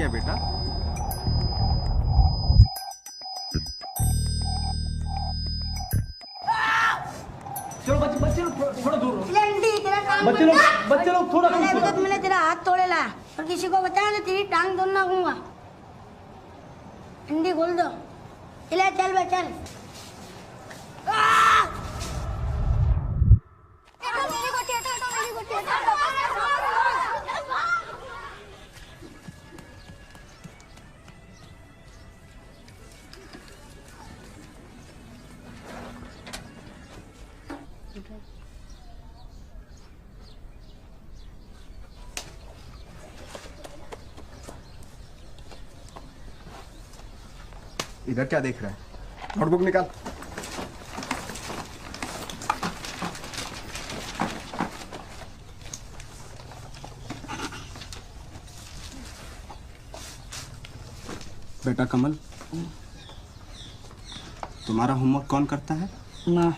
क्या बेटा? चलो बच्चे लोग थोड़ा दूर रहो। बच्चे लोग थोड़ा दूर रहो। मैंने तेरा हाथ तोड़े ला और किसी को बताया तो तेरी टांग तोड़ना दूंगा। अंडी खोल दो। चल बे चल। इधर क्या देख रहा है? नोटबुक निकाल। बेटा कमल, तुम्हारा होमवर्क कौन करता है? माँ।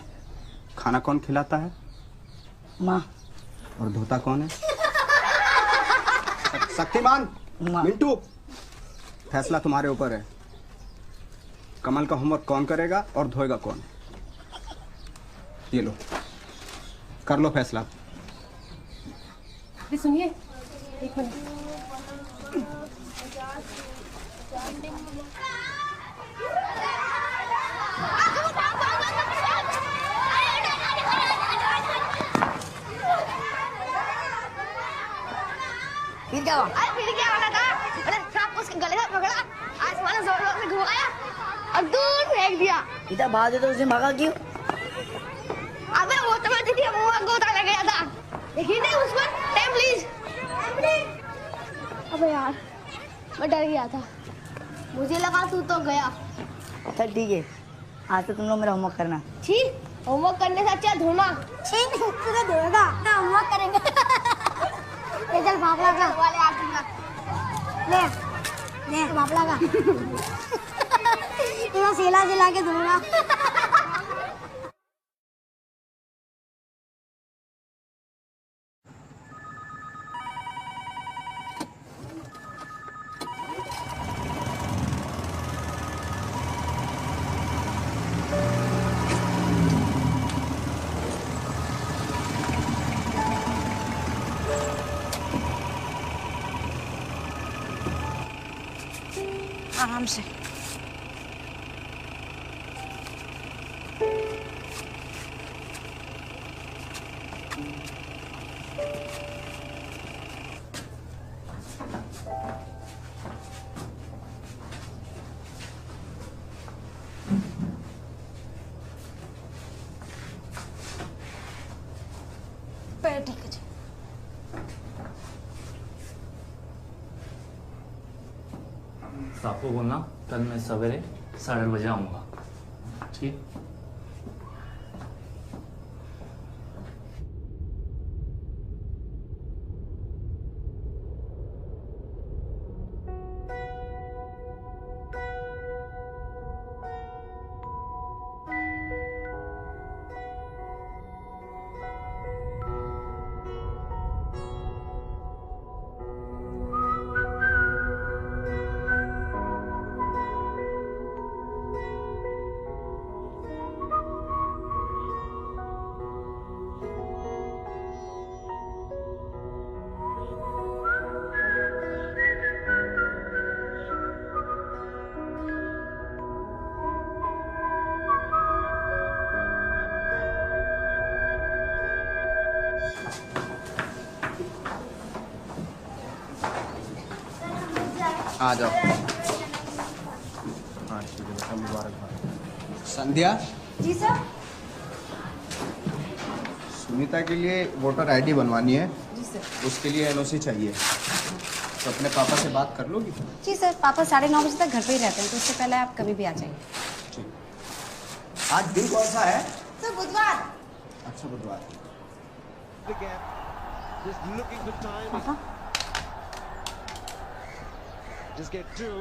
खाना कौन खिलाता है? माँ। और धोता कौन है? शक्तिमान, मिंटू, फैसला तुम्हारे ऊपर है। कमल का होमवर्क कौन करेगा और धोएगा कौन? ये लो, कर लो फैसला। सुनिए, एक मिनट। फिर क्या हुआ? फिर क्या होना था? मैंने सांप उसके गले से पकड़ा, आसमान में जोर-जोर से घुमाया और दूर फेंक दिया। इधर भाग दे तो उसने भागा क्यों? अबे वो तो मैं तुझे मुंह में गोता लग गया था। देखिए नहीं उस पर टाइम प्लीज। अबे यार, मैं डर गया था। मुझे लगा तू तो गया। चल ठीक है, आज से तुम लोग मेरा होमवर्क करना। छी, होमवर्क करने से अच्छा धोना। छी, तू तो धोएगा। ना होमवर्क करेंगे। ये चल भापला का। वाले आ दूंगा। ले भापला का। इधर सेला सिला के दूंगा। आराम से। पैर ठीक है। साहब को बोलना कल मैं सवेरे 8:30 बजे आऊँगा। ठीक? आ जाओ। हाँ ठीक है बेटा, मुबारकबाद। संध्या। जी सर। सुनीता के लिए वोटर आईडी बनवानी है। जी सर। उसके लिए एनओसी चाहिए, तो अपने पापा से बात कर लोगी? जी सर, पापा 9:30 बजे तक घर पे ही रहते हैं, तो उससे पहले आप कभी भी आ जाइए। ठीक। आज दिन कौन सा है? सर बुधवार। अच्छा बुधवार। पापा Just get two.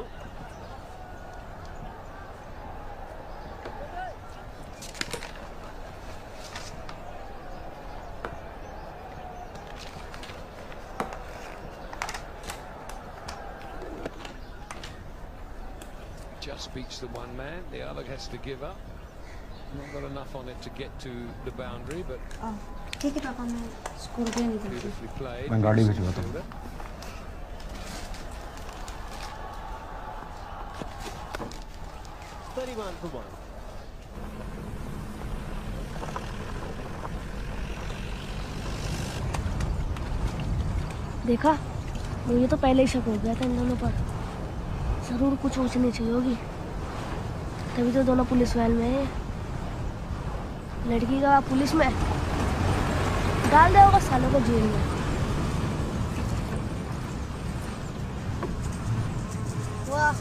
outreach the one man. The other has to give up. Not got enough on it to get to the boundary, but ठीक है पापा, मैं स्कूल के लिए निकलती हूँ। beautifully played. मैं गाड़ी भिजवाता हूँ। Fielder. 31 for 1. देखा, मुझे तो पहले ही शक हो गया था इन दोनों पर। जरूर कुछ ऊँच नीच हुई होगी, तभी तो दोनों पुलिस वैन में है। लड़की का पुलिस में डाल दे होगा सालों को जेल में। वाह,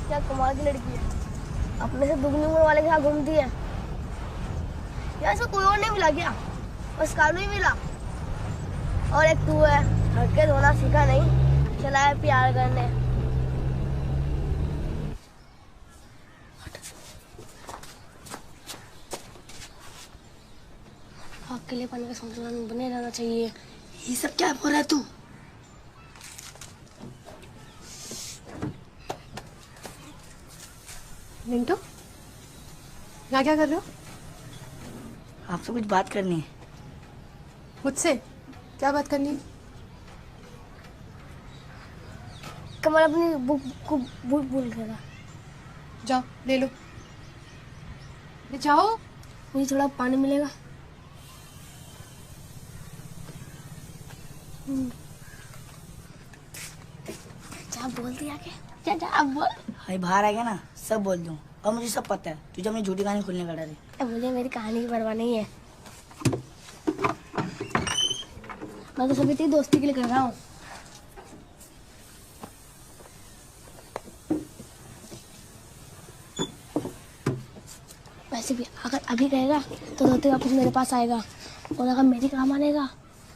क्या कमाल की लड़की है। अपने से दुगनी उम्र वाले के साथ घूमती है। यार ऐसा कोई और नहीं मिला क्या? बस कालू ही मिला। और एक तू है, हटके धोना सीखा नहीं, चला है प्यार करने। अकेलेपन का संतुलन बने रहना चाहिए। ये सब क्या बोल रहा है तू? मिंटू, यहाँ क्या कर रहे हो? आपसे कुछ बात करनी है। मुझसे क्या बात करनी है? कमल अपनी बुक को भूल गया। जाओ ले लो, ले जाओ। मुझे थोड़ा पानी मिलेगा? जा बोल दिया क्या? जा अब बोल। भाई बाहर आ गया ना, सब बोल दूँ। और मुझे सब पता है, तुझे अपनी झूठी कहानी खुलने का डर है। मुझे मेरी कहानी की परवाह नहीं है। मैं तो सभी तेरी दोस्ती के लिए कर रहा हूँ। वैसे भी अगर अभी कहेगा तो रोते वापस मेरे पास आएगा, और अगर मेरी काम आनेगा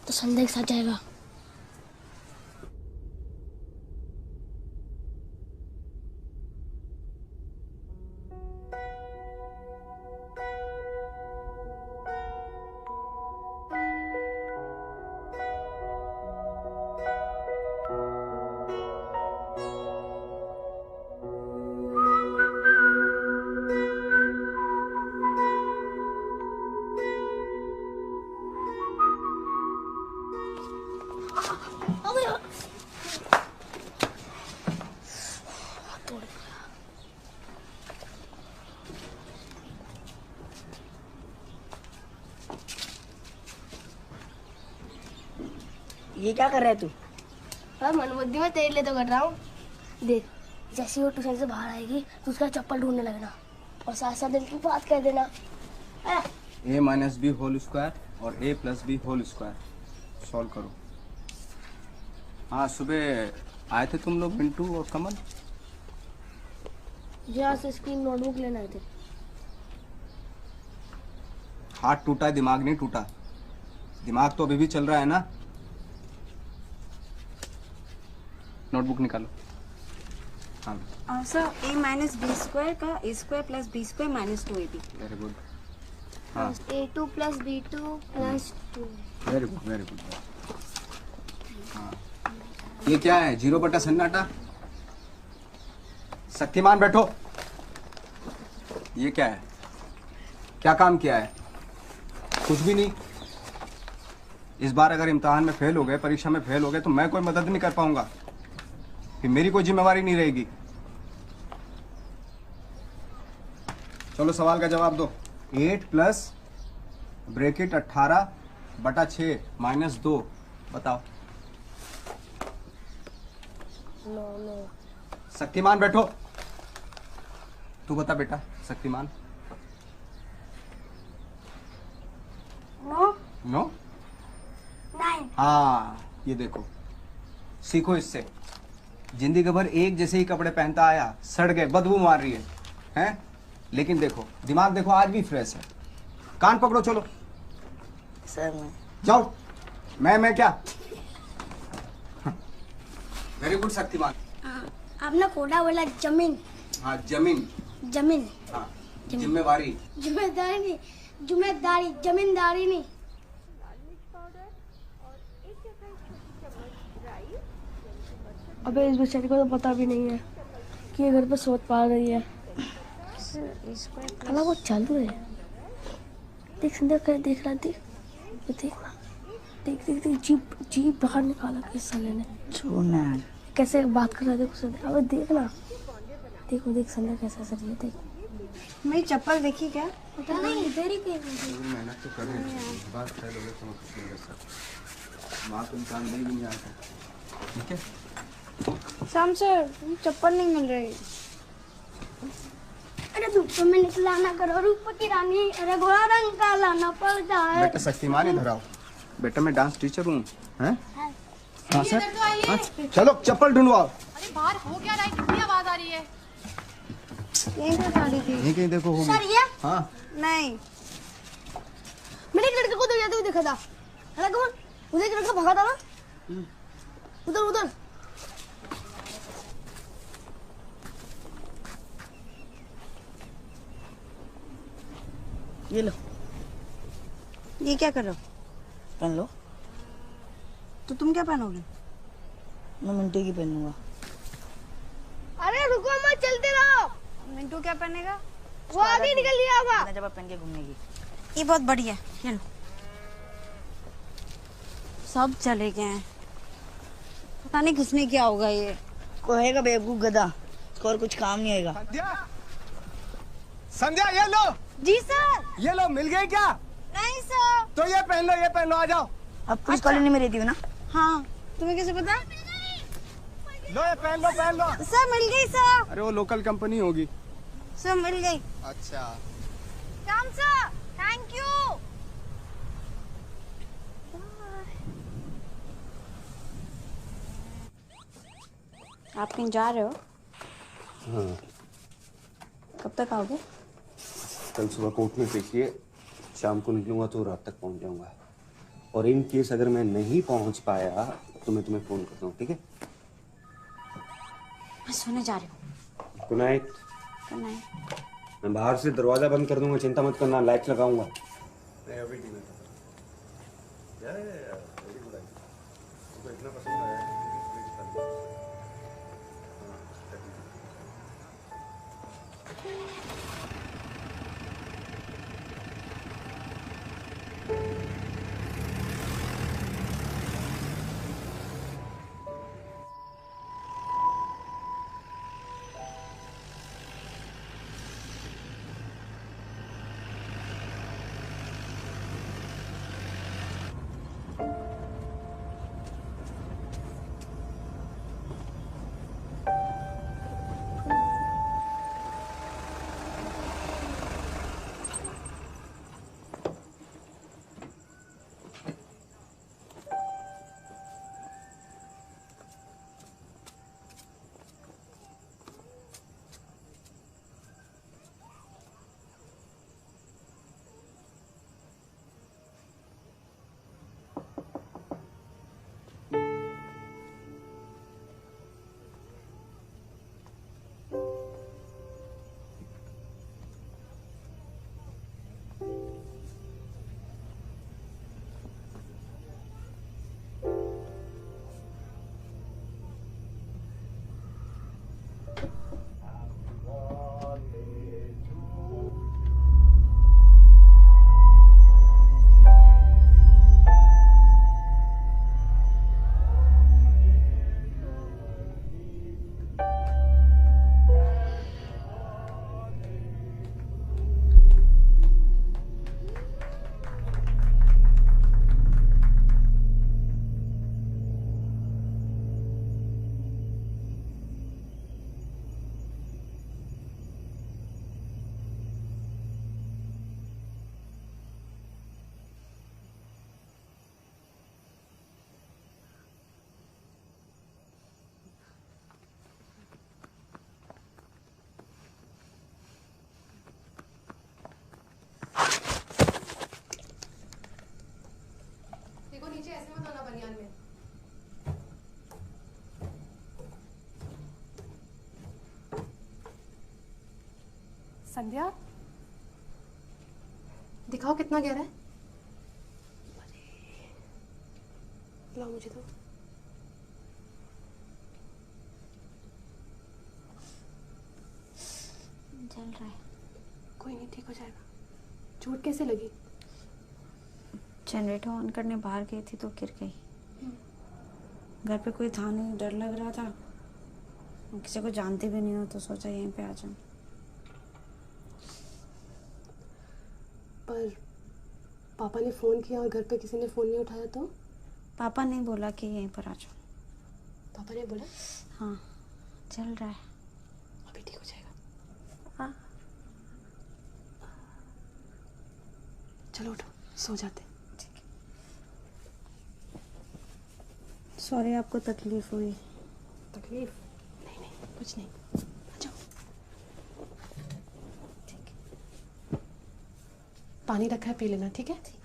तो संदेह के साथ जाएगा। ये क्या कर रहा है तू? हाँ, मनबुद्धि में तेरे लिए तो कर रहा हूँ। देख, जैसे वो ट्यूशन से बाहर आएगी तो उसका चप्पल ढूंढने लगना, और साथ साथ दिल की बात कह देना। a minus B whole square और a plus B whole square solve करो। हाँ, सुबह आए थे तुम लोग मिंटू और कमल। जहाँ से इसकी नोटबुक लेना थे। हाथ टूटा है, दिमाग नहीं टूटा। दिमाग तो अभी भी चल रहा है ना। नोटबुक निकालो। हाँ sir, a minus B square का a square plus B square minus 2ab। Very good. हाँ A2 plus B2 plus 2। Very good very good. हाँ, ये क्या है? 0 बटा सन्नाटा। शक्तिमान बैठो। ये क्या है? क्या काम किया है? कुछ भी नहीं। इस बार अगर इम्तिहान में फेल हो गए, परीक्षा में फेल हो गए, तो मैं कोई मदद नहीं कर पाऊंगा, फिर मेरी कोई जिम्मेवारी नहीं रहेगी। चलो सवाल का जवाब दो। 8 प्लस ब्रैकेट 18 बटा 6 माइनस 2 बताओ। नो। शक्तिमान बैठो। तू बता बेटा, शक्तिमान। नो। नो? 9। हाँ, ये देखो, सीखो इससे। जिंदगी भर एक जैसे ही कपड़े पहनता आया, सड़ गए, बदबू मार रही है, हैं? लेकिन देखो, दिमाग देखो आज भी फ्रेश है। कान पकड़ो, चलो। सर मैं जाओ। मैं क्या? Very good Shaktimaan. आपने कोड़ा बोला जमीन। हाँ, जमीन। जमीन। हाँ, जिम्मेवारी। जिम्मेदारी नहीं, जिम्मेदारी, जमींदारी नहीं। अबे इस बेचारी को तो पता भी नहीं है कि ये घर पे सोच पा रही है। इसको एक काला वो चालू है। देख संध्या कर देख रहा देख वो देखना देख देख देख जीप जीप बाहर निकाला किस साले ने। छोड़ना कैसे बात कर रहा है देखो संध्या। अबे देखना देखो देख संध्या कैसा सर ये देख। मेरी चप्पल देखी क्या? पता नहीं इधर ही कहीं मेहनत तो कर रहे हैं, बात कर लोगे तो कुछ नहीं कर सकते। बात इंसान नहीं आता, ठीक है। शाम सर चप्पल नहीं मिल रही। अरे धूप में निकला ना करो, रूप की रानी, अरे घोड़ा रंग का लाना पड़ता है। बेटा शक्तिमान इधर आओ। बेटा मैं डांस टीचर हूँ, हैं? हाँ सर, इधर तो आइए। हाँ, चलो चप्पल ढूंढवाओ। अरे बाहर हो क्या रहा है? कितनी आवाज आ रही है? यहीं पे गाड़ी थी। यहीं कहीं देखो होगी। सर ये हाँ नहीं, मैंने एक लड़के को तो जाते हुए देखा था। है कौन? उधर एक लड़का भागा था ना उधर उधर। ये लो ये क्या कर रहे हो? पहन लो। तो तुम क्या पहनोगे? मैं मिंटू की पहनूंगा। अरे रुको मत चलते रहो। मिंटू क्या पहनेगा? वो आगे निकल लिया होगा। मैंने जब पहन के घूमने की। ये बहुत बढ़िया है, ये लो। सब चले गए हैं, पता नहीं किसने क्या होगा ये। कोहेगा बेवकूफ गधा, इसको और कुछ काम नहीं आएगा। संध्या, संध्या ये लो। जी सर। ये लो, मिल गई क्या? नहीं सर। तो ये पहन लो, ये पहन लो, आ जाओ। अब पुलिस कॉलोनी में रहती हो ना? हाँ, तुम्हें कैसे पता? लो ये पहन लो, पहन लो। सर मिल गई सर। अरे वो लोकल कंपनी होगी। सर मिल गई। अच्छा श्याम सर, थैंक यू। आप कहीं जा रहे हो? हाँ, कब तक आओगे? कल सुबह कोर्ट में पेशी, शाम को निकलूंगा तो रात तक पहुंच जाऊंगा। और इन केस अगर मैं नहीं पहुंच पाया तो मैं तुम्हें फोन करता हूँ, ठीक है? मैं सोने जा रही हूँ। Good night. Good night. मैं बाहर से दरवाजा बंद कर दूंगा, चिंता मत करना, लाइट लगाऊंगा। देखो नीचे ऐसे मत आना बनियान में। संध्या, दिखाओ कितना गहरा है। लाओ मुझे तो। चल रहा है। कोई नहीं, ठीक हो जाएगा। चोट कैसे लगी? जनरेटर ऑन करने बाहर गई थी तो गिर गई। घर पे कोई था नहीं, डर लग रहा था, किसी को जानते भी नहीं हो तो सोचा यहीं पे आ जाऊं। पर पापा ने फ़ोन किया और घर पे किसी ने फ़ोन नहीं उठाया तो? पापा ने बोला कि यहीं पर आ जाओ। पापा ने बोला? हाँ, चल रहा है, अभी ठीक हो जाएगा। हाँ। चलो उठो, सो जाते। ठीक है। सॉरी आपको तकलीफ हुई। तकलीफ? नहीं नहीं, कुछ नहीं। आ जाओ। ठीक है। पानी रखा है, पी लेना, ठीक है?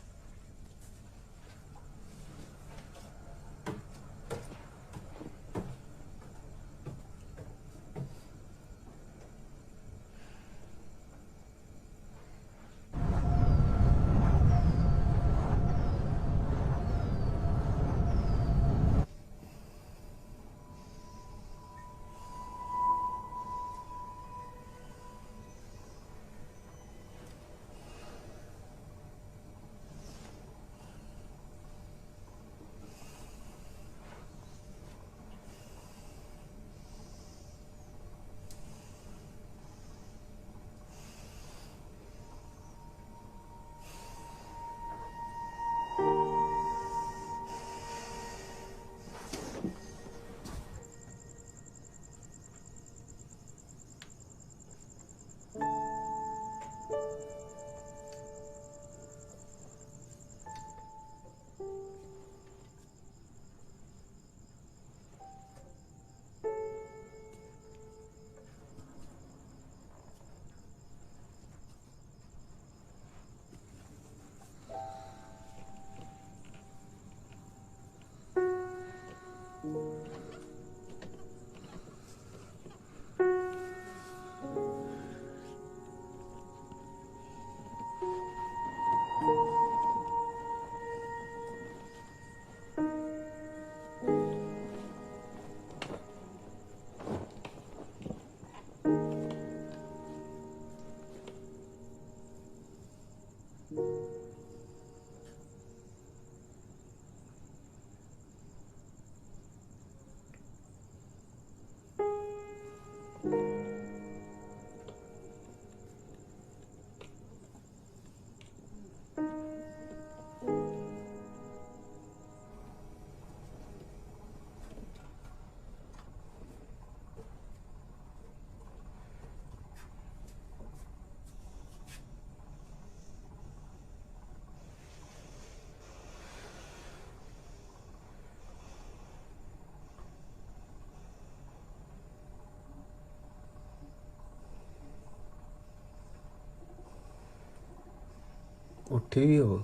उठे ही हो?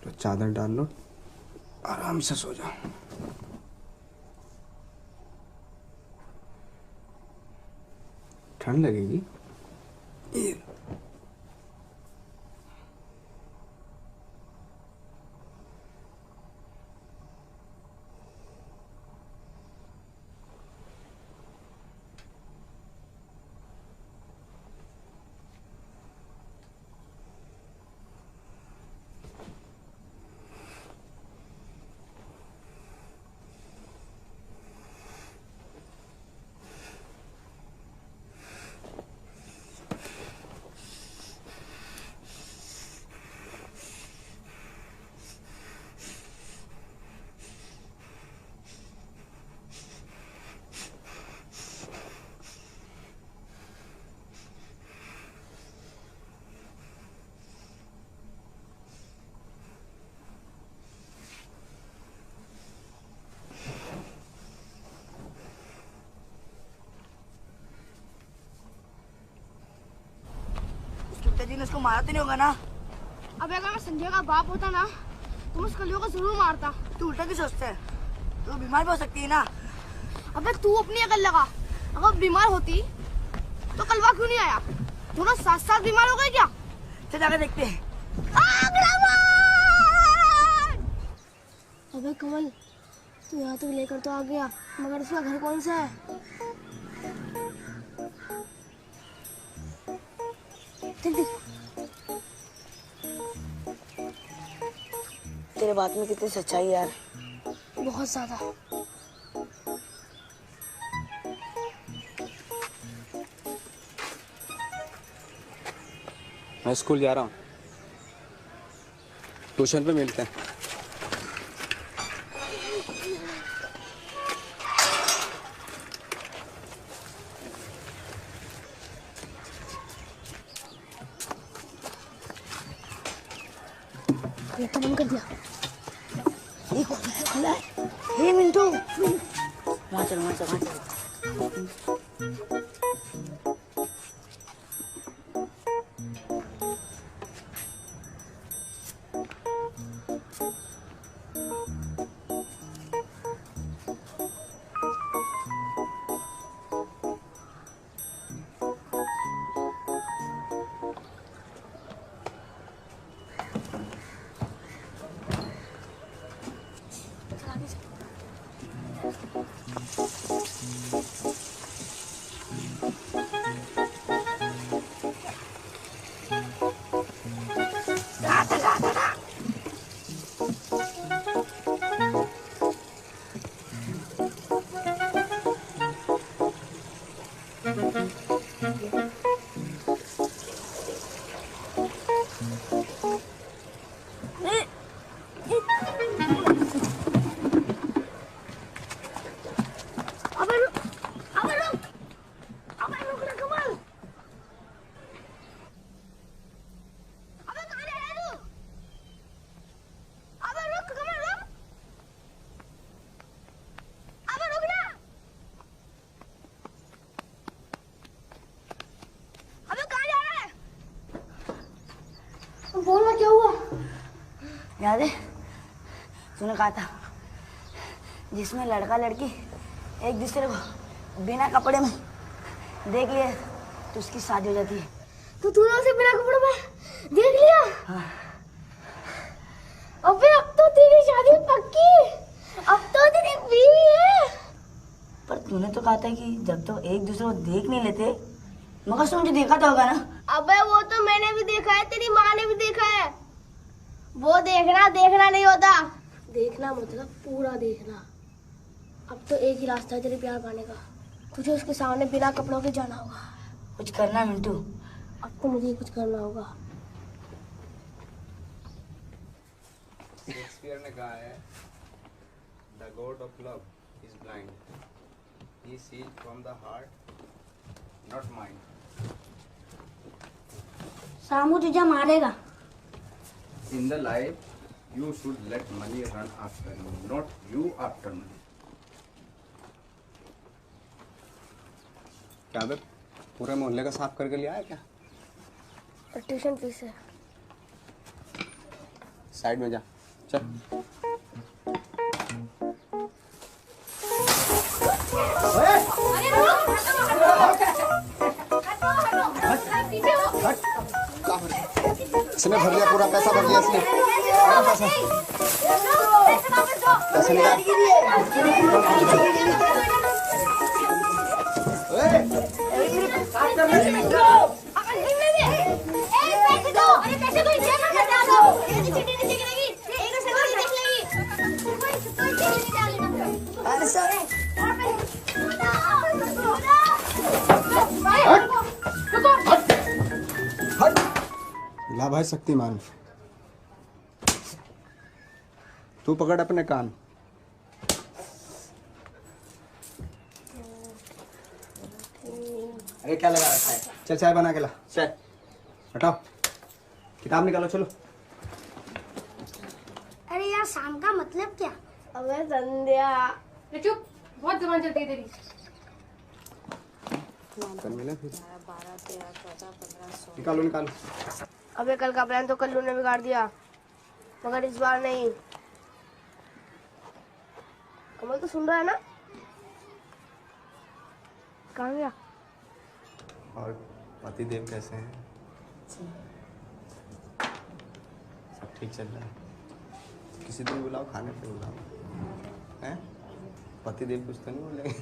तो चादर डाल लो, आराम से सो जाओ। ठंड लगेगी। जी ने उसको मारा तो नहीं होगा ना? अबे अगर मैं संजय का बाप होता ना तो मैं उस कलियों को जरूर मारता। तू उल्टा क्यों सोचता है? तू बीमार भी हो सकती है ना। अबे तू अपनी अकल लगा, अगर बीमार होती तो कलवा क्यों नहीं आया? दोनों साथ साथ बीमार हो गए क्या? चल जाकर देखते हैं। अबे कमल, तू यहाँ तक लेकर तो आ गया, मगर उसका घर कौन सा है? देख देख, तेरे बात में कितनी सच्चाई है यार। बहुत ज्यादा। मैं स्कूल जा रहा हूँ, ट्यूशन पे मिलते हैं। गेट तो बंद कर दिया। ये कौन है? खुला है। हे मिंटू, वहाँ चल वहाँ चल वहाँ चल। बोलना क्या हुआ? याद है तूने कहा था जिसमें लड़का लड़की एक दूसरे को बिना कपड़े में देख लिए तो उसकी शादी हो जाती है। तो तूने उसे बिना कपड़े में देख लिया? हाँ। अबे अब तो तेरी शादी पक्की, अब तो तेरी बीवी है। पर तूने तो कहा था कि जब तो एक दूसरे को देख नहीं लेते, मगर उसने मुझे देखा तो होगा ना। अबे वो तो मैंने भी देखा है, तेरी माँ ने भी देखा है। वो देखना देखना नहीं होता, देखना मतलब पूरा देखना। अब तो एक ही रास्ता है तेरे प्यार पाने का, तुझे उसके सामने बिना कपड़ों के जाना होगा। कुछ करना मिंटू। अब तो मुझे कुछ करना होगा। शेक्सपियर ने कहा है, the god of love is blind, he sees from the heart not mind. Samu तुझे मारेगा। In the life, you should let money run after you, not you after money. क्या बे पूरे मोहल्ले का साफ करके लिया है क्या? ट्यूशन फीस है। साइड में जा, चल। इसने भर लिया, पूरा पैसा भर लिया इसने। पैसा निकाल। ला भाई शक्तिमान, तू पकड़ अपने कान। अरे क्या लगा रखा है? चल चाय बना के ला। चाय हटाओ, किताब निकालो, चलो। अरे यार शाम का मतलब क्या? अबे संध्या, चुप, बहुत जबान चलती है तेरी। निकालो निकालो। अबे कल का प्लान तो कल्लू ने बिगाड़ दिया, मगर इस बार नहीं। कमल तो सुन रहा है ना? कहाँ गया? और पतिदेव कैसे हैं? सब ठीक चल रहा है? किसी दिन बुलाओ, खाने पे बुलाओ, हैं? पति देव कुछ तो नहीं बोलेंगे?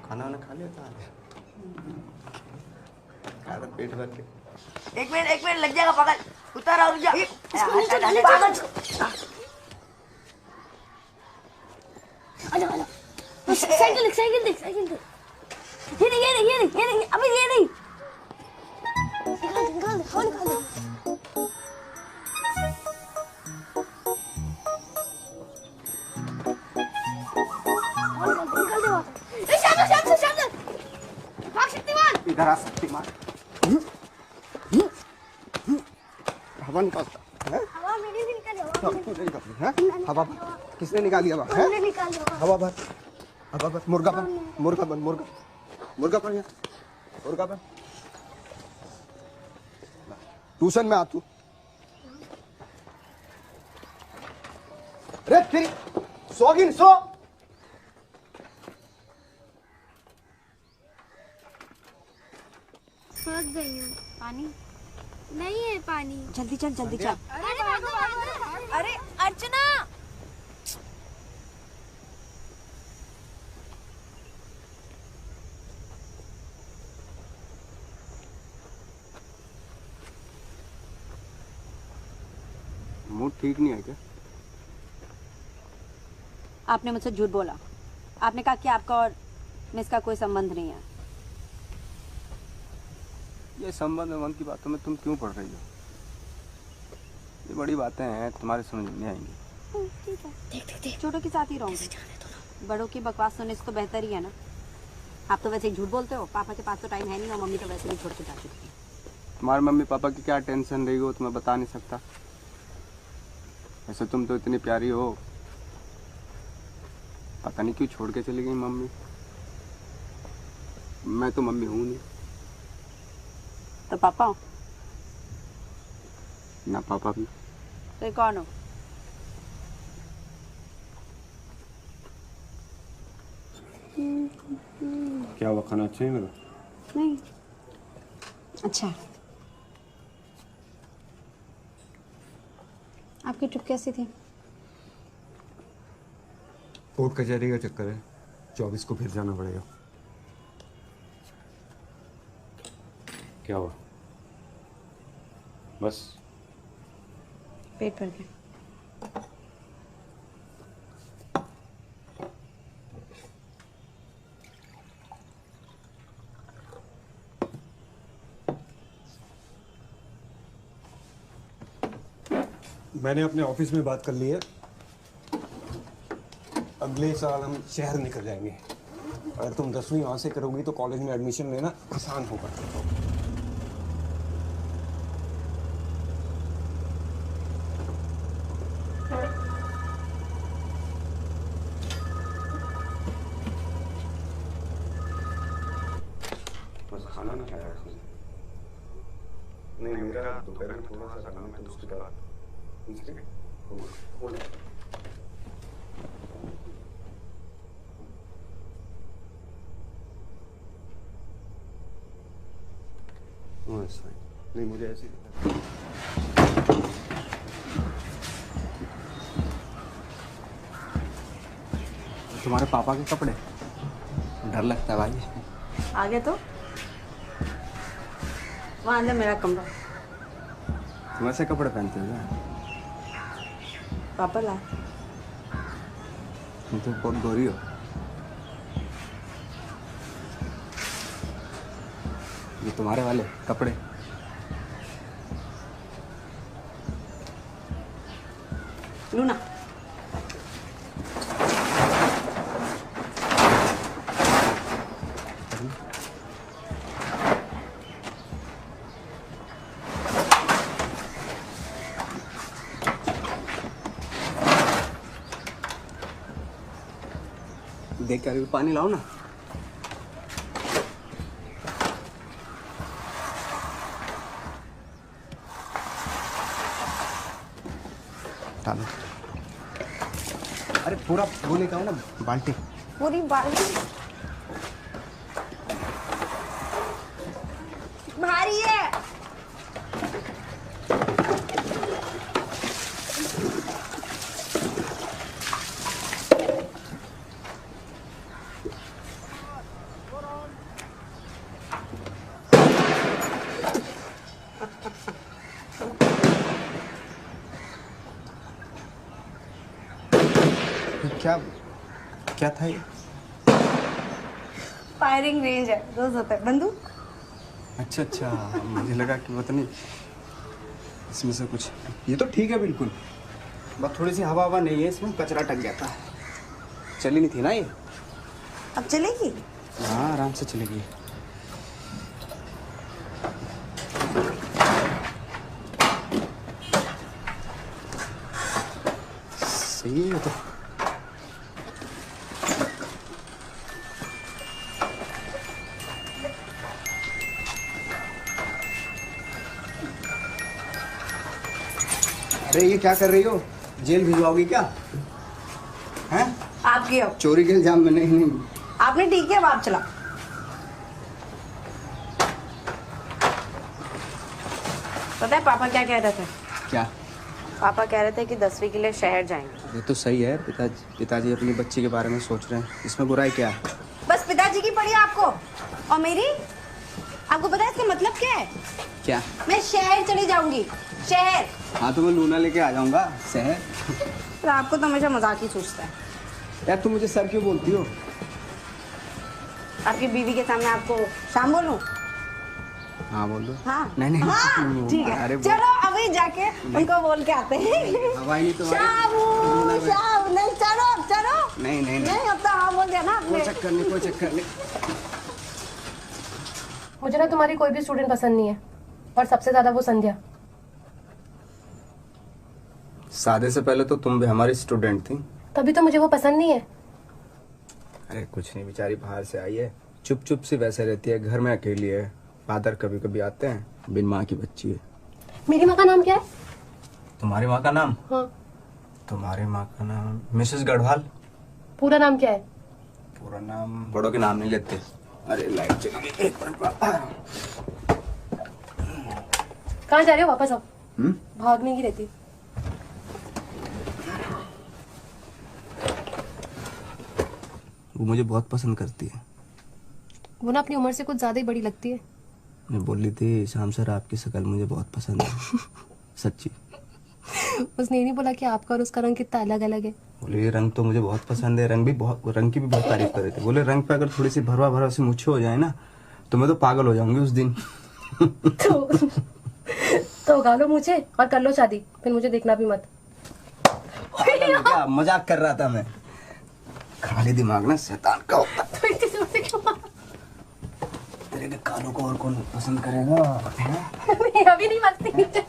खाना वाना खा लिया था? खाया था पेट भर के? एक मिनट लग जाएगा पागल। उतार और जा। पागल। आजा आजा। साइकिल देख। ये नहीं। अबे ये नहीं। निकाल दे। इधर आ शक्तिमान। हवा निकालता है? हवा मेरी भी निकाली। हवा किसने निकाली? हवा हवा भर। मुर्गा बन यहाँ। मुर्गा बन। ट्यूशन में आ तू। अरे तेरी सो। फंस गई हूँ। पानी नहीं है पानी। जल्दी चल। अरे अर्चना, मूड ठीक नहीं है क्या? आपने मुझसे झूठ बोला। आपने कहा कि आपका और मिस का कोई संबंध नहीं है। ये संबंध की बातों में तुम क्यों पढ़ रही हो? ये बड़ी बातें हैं, तुम्हारे समझ में नहीं आएंगी। देख छोटों के साथ ही रहूंगी। बड़ों की बकवास सुनने से तो बेहतर ही है ना। आप तो वैसे ही झूठ बोलते हो। पापा के पास तो टाइम है नहीं और मम्मी तो वैसे भी छोड़ के जा चुकी है। तुम्हारे मम्मी पापा की क्या टेंशन रहेगी वो तुम्हें बता नहीं सकता। वैसे तुम तो इतनी प्यारी हो, पता नहीं क्यों छोड़ के चली गई मम्मी। मैं तो मम्मी हूँ नहीं। तो पापा हो? ना पापा भी। तो कौन हो? क्या हुआ, खाना अच्छा नहीं लगा? नहीं। अच्छा, आपकी ट्रिप कैसी थी? कोर्ट कचहरी का चक्कर है, 24 को फिर जाना पड़ेगा। क्या हुआ? बस पेट भर के। मैंने अपने ऑफिस में बात कर ली है। अगले साल हम शहर निकल जाएंगे। अगर तुम 10वीं वहां से करोगी तो कॉलेज में एडमिशन लेना आसान होगा। बस खाना नहीं खाया नहीं, मेरा दोपहर में थोड़ा सा काम है तो उसके बाद नहीं, मुझे ऐसे तुम्हारे पापा के कपड़े डर लगता है भाई। आगे तो वहाँ अंदर मेरा कमरा। तुम ऐसे कपड़े पहनते हो क्या? पापा ला। तुम तो बहुत गोरी हो। ये तुम्हारे वाले कपड़े लूना। देख कर पानी लाओ ना। डालो। अरे पूरा वो लेकर आओ ना बाल्टी। पूरी बाल्टी भारी है। क्या क्या था ये? फायरिंग रेंज है, रोज होता है। बंदूक? अच्छा अच्छा, मुझे लगा कि पता नहीं इसमें से कुछ। ये तो ठीक है बिल्कुल, बस थोड़ी सी हवा हवा नहीं है इसमें, कचरा टक गया था। चली नहीं थी ना ये? अब चलेगी? हाँ आराम से चलेगी। सही है तो। अरे ये क्या कर रही हो? जेल भिजवाओगी क्या? हैं? आपकी हो। चोरी के इल्जाम में नहीं। आपने ठीक है, अब आप चला। पता है पापा क्या कह रहे थे? क्या? पापा कह रहे थे कि 10वीं के लिए शहर जाएंगे। ये तो सही है, पिताजी अपनी बच्ची के बारे में सोच रहे हैं, इसमें बुराई क्या है? बस पिताजी की पड़ी आपको, और मेरी? आपको पता है इसका मतलब क्या है? क्या? मैं शहर चली जाऊंगी, शहर। हाँ तो मैं लूना लेके आ जाऊंगा शहर। तो आपको तो हमेशा मजाक ही सूझता है। यार तुम मुझे सर क्यों बोलती हो? आपकी बीवी के सामने आपको शाम बोलूं? हाँ बोल दो। हाँ नहीं हाँ, ठीक है। अरे चलो अभी जाके उनको बोल के आते हैं। हवाई नहीं तुम्हारी। शाम नहीं, चलो चलो। नहीं नहीं नहीं, अब तो हाँ बोल दिया ना आपने। कोई चक्कर नहीं, कोई चक्कर नहीं। मुझे ना तुम्हारी कोई भी स्टूडेंट पसंद नहीं है, और सबसे ज्यादा वो संध्या। शादी से पहले तो तुम भी हमारी स्टूडेंट थी। तभी तो मुझे वो पसंद नहीं है। अरे कुछ नहीं, बेचारी बाहर से आई है, चुप चुप सी वैसे रहती है, घर में अकेली है। फादर कभी कभी आते हैं, बिन माँ की बच्ची है। मेरी माँ का नाम क्या है? तुम्हारी माँ का नाम? हाँ। तुम्हारी माँ का नाम मिसेस गढ़वाल। पूरा नाम क्या है? पूरा नाम बड़ों के नाम नहीं लेते। अरे लाइट चली गई, एक मिनट। कहाँ जा रहे हो? वापस आओ। भागने की रहती। वो मुझे बहुत पसंद करती है। वो ना अपनी उम्र से कुछ ज्यादा ही बड़ी लगती है। मैं बोल रही थी शाम सर आपकी शक्ल मुझे बहुत पसंद है। सच्ची। उसने ये नहीं बोला कि आपका और उसका रंग कितना अलग अलग है? बोले ये रंग तो मुझे बहुत पसंद है, रंग की भी बहुत तारीफ कर रहे थे। बोले रंग पे अगर थोड़ी सी भरवा भरवा सी मुच्छे हो जाए ना तो मैं तो पागल हो जाऊंगी उस दिन। तो उगा लो मुझे और कर लो शादी, फिर मुझे देखना भी मत। क्या मजाक कर रहा था मैं। खाली दिमाग ना शैतान का होता है। तो इतनी जोर से क्यों मारा? तेरे के कानों को और कौन पसंद करेगा? नहीं, अभी नहीं मस्ती नीचे।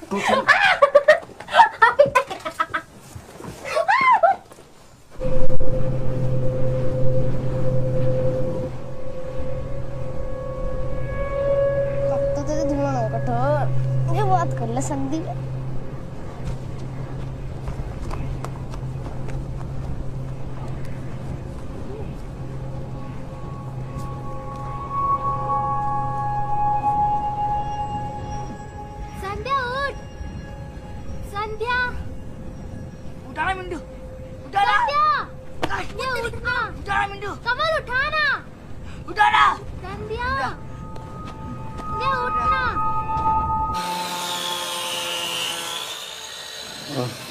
अब तो तेरे दिमाग होगा तो ये बात कर ले संदीप। संध्या उठ, संध्या उठाना मिंटू, उठाना। संध्या उठना, उठाना मिंटू, कमल उठाना, उठाना। संध्या संध्या उठना।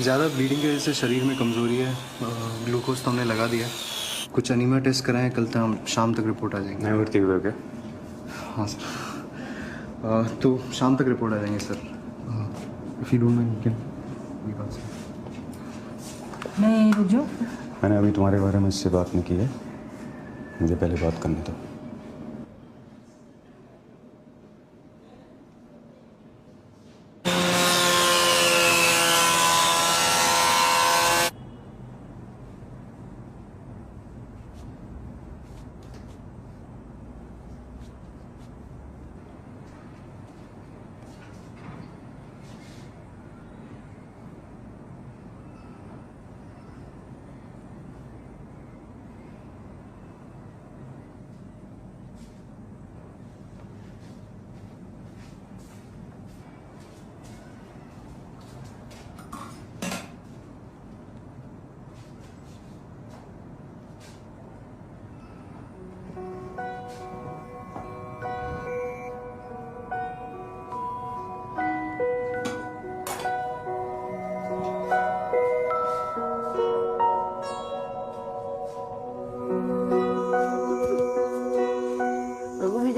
ज़्यादा ब्लीडिंग की वजह से शरीर में कमज़ोरी है। ग्लूकोज तो हमने लगा दिया, कुछ एनीमिया टेस्ट कराएं, कल तक शाम तक रिपोर्ट आ जाएंगे। मैं भर्ती हुआ क्या? हाँ सर, तो शाम तक रिपोर्ट आ जाएंगे sir. If you don't mind can ये बात सर। मैं रुक जाऊँ? मैंने अभी तुम्हारे बारे में इससे बात नहीं की है, मुझे पहले बात करने दो।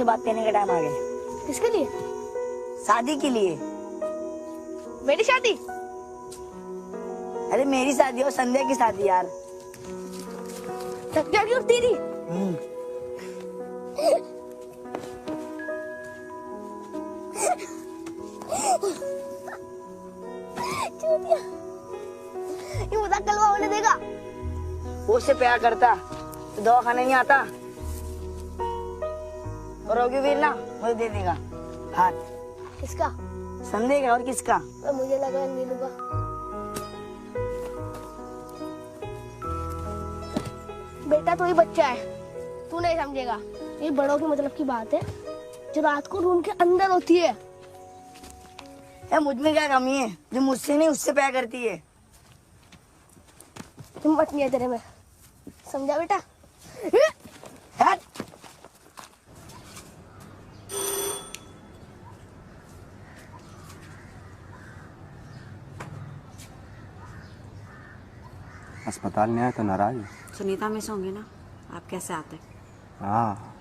बात कहने का टाइम आ गया। किसके लिए? शादी के लिए। मेरी शादी? अरे मेरी शादी और संध्या की शादी यार। संध्या की और तेरी? ये बता कल होने देगा? वो उससे प्यार करता तो दवा खाने नहीं आता, और रघुवीर ना मुझे दे देगा हाथ। किसका? संदेह का और किसका? मुझे लगा नीलू का। बेटा तो ही बच्चा है, तू नहीं समझेगा। ये बड़ों के मतलब की बात है जो रात को रूम के अंदर होती है। मुझ में क्या कमी है जो मुझसे नहीं उससे प्यार करती है? हिम्मत नहीं है तेरे में, समझा बेटा? हट। अस्पताल में आए तो नाराज है। सुनीता मिस होंगी ना, आप कैसे आते? हाँ,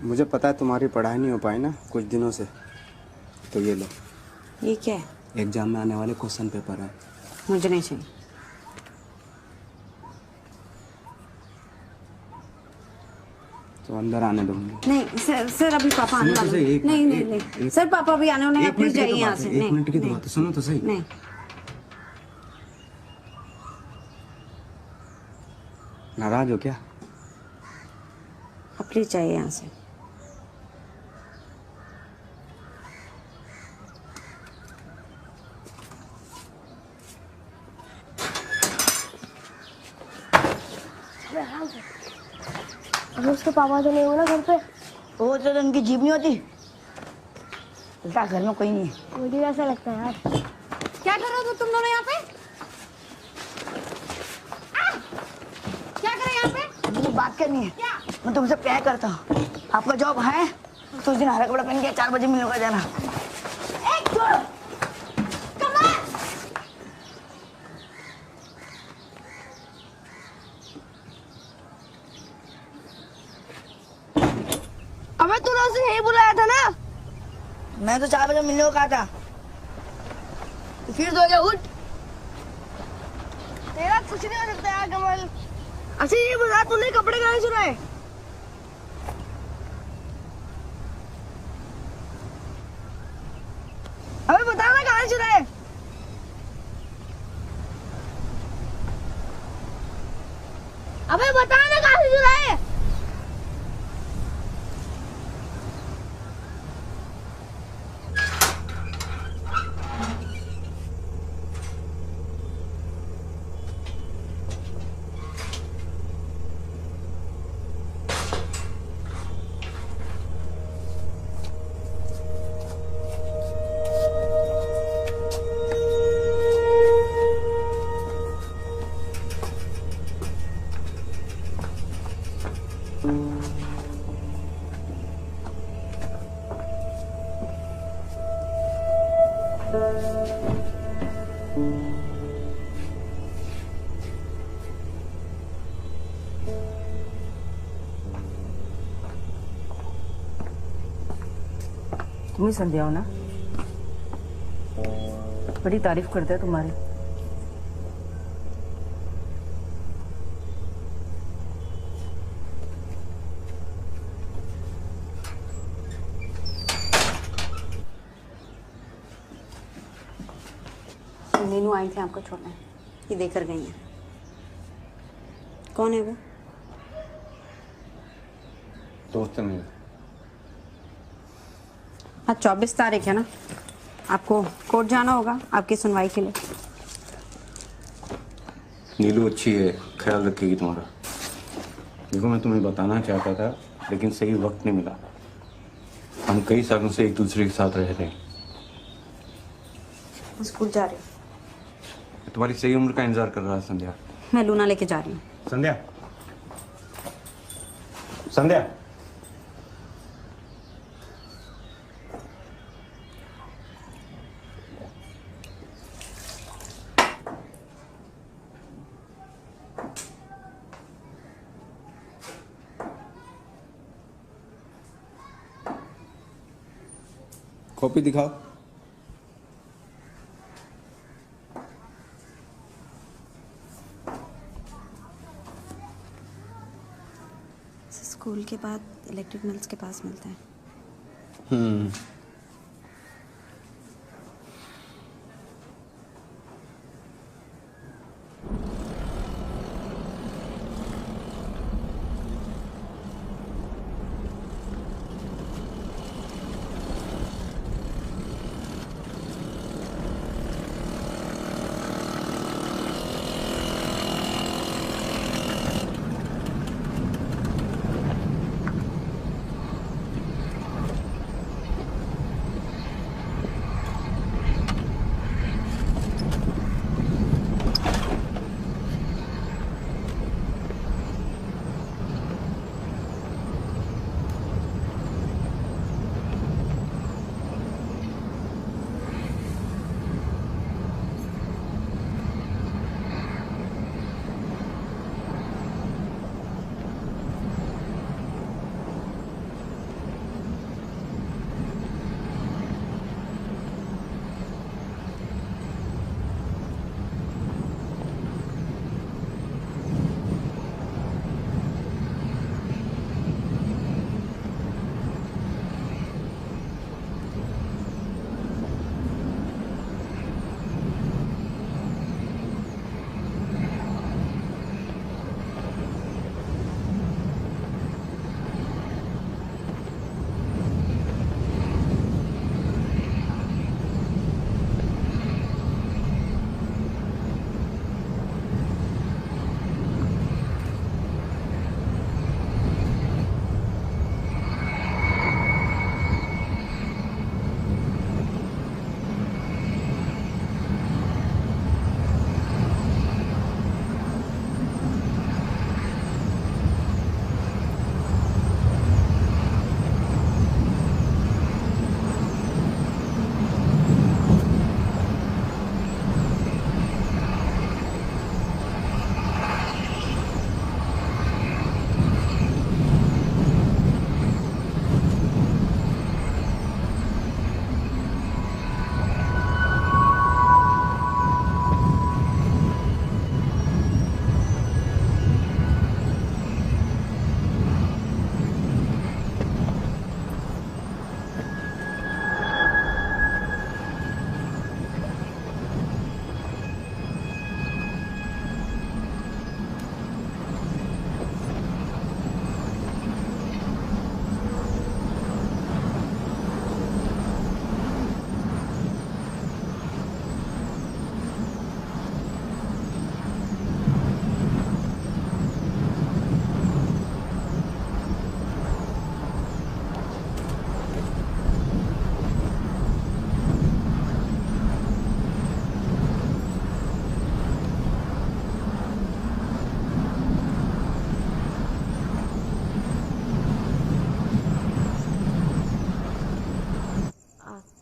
मुझे पता है तुम्हारी पढ़ाई नहीं हो पाई ना कुछ दिनों से, तो ये लो। ये क्या है? एग्जाम में आने वाले क्वेश्चन पेपर है। मुझे नहीं चाहिए। तो अंदर आने दूंगी। नहीं सर अभी पापा आने वाले हैं। नहीं सर, पापा भी आने वाले हैं, प्लीज जाइए यहाँ से। एक मिनट की बात सुनो तो सही। नहीं नाराज हो क्या? आप प्लीज जाइए यहाँ से। अगर उसके पापा तो नहीं हो ना घर पे? वो तो उनकी जीभ नहीं होती। क्या घर में कोई नहीं है? मुझे ऐसा लगता है यार। क्या कर रहे हो तुम दोनों यहाँ पे? क्या कर रहे हैं यहाँ पे? मुझे बात करनी है। क्या? मैं तुमसे प्यार करता हूँ। आपका जॉब है तो उस दिन हरा कपड़ा पहन के 4 बजे मिलने का जाना। अबे तूने उसे यही बुलाया था ना? मैं तो 4 बजे मिलने को कहा था। तो फिर सो गया, उठ। तेरा कुछ नहीं हो सकता यार कमल। अच्छा ये बता, तूने कपड़े कहाँ चुराए? अबे बता ना कहाँ चुराए? अबे बता ना कहाँ से चुराए? तुम ही संध्या हो ना? बड़ी तारीफ करते हैं तुम्हारी। नीनू आई थी आपको छोड़ने, ये देकर गई है। कौन है वो? दोस्त है मेरा। आज 24 तारीख है ना, आपको कोर्ट जाना होगा आपकी सुनवाई के लिए। नीलू अच्छी है, ख्याल रखेगी तुम्हारा। देखो मैं तुम्हें बताना चाहता था लेकिन सही वक्त नहीं मिला। हम कई सालों से एक दूसरे के साथ रह रहे हैं। स्कूल जा रही हूँ। तुम्हारी सही उम्र का इंतजार कर रहा है संध्या। मैं लूना लेके जा रही हूँ। संध्या, संध्या। कॉपी दिखाओ। स्कूल के बाद इलेक्ट्रिक मिल्स के पास मिलता है।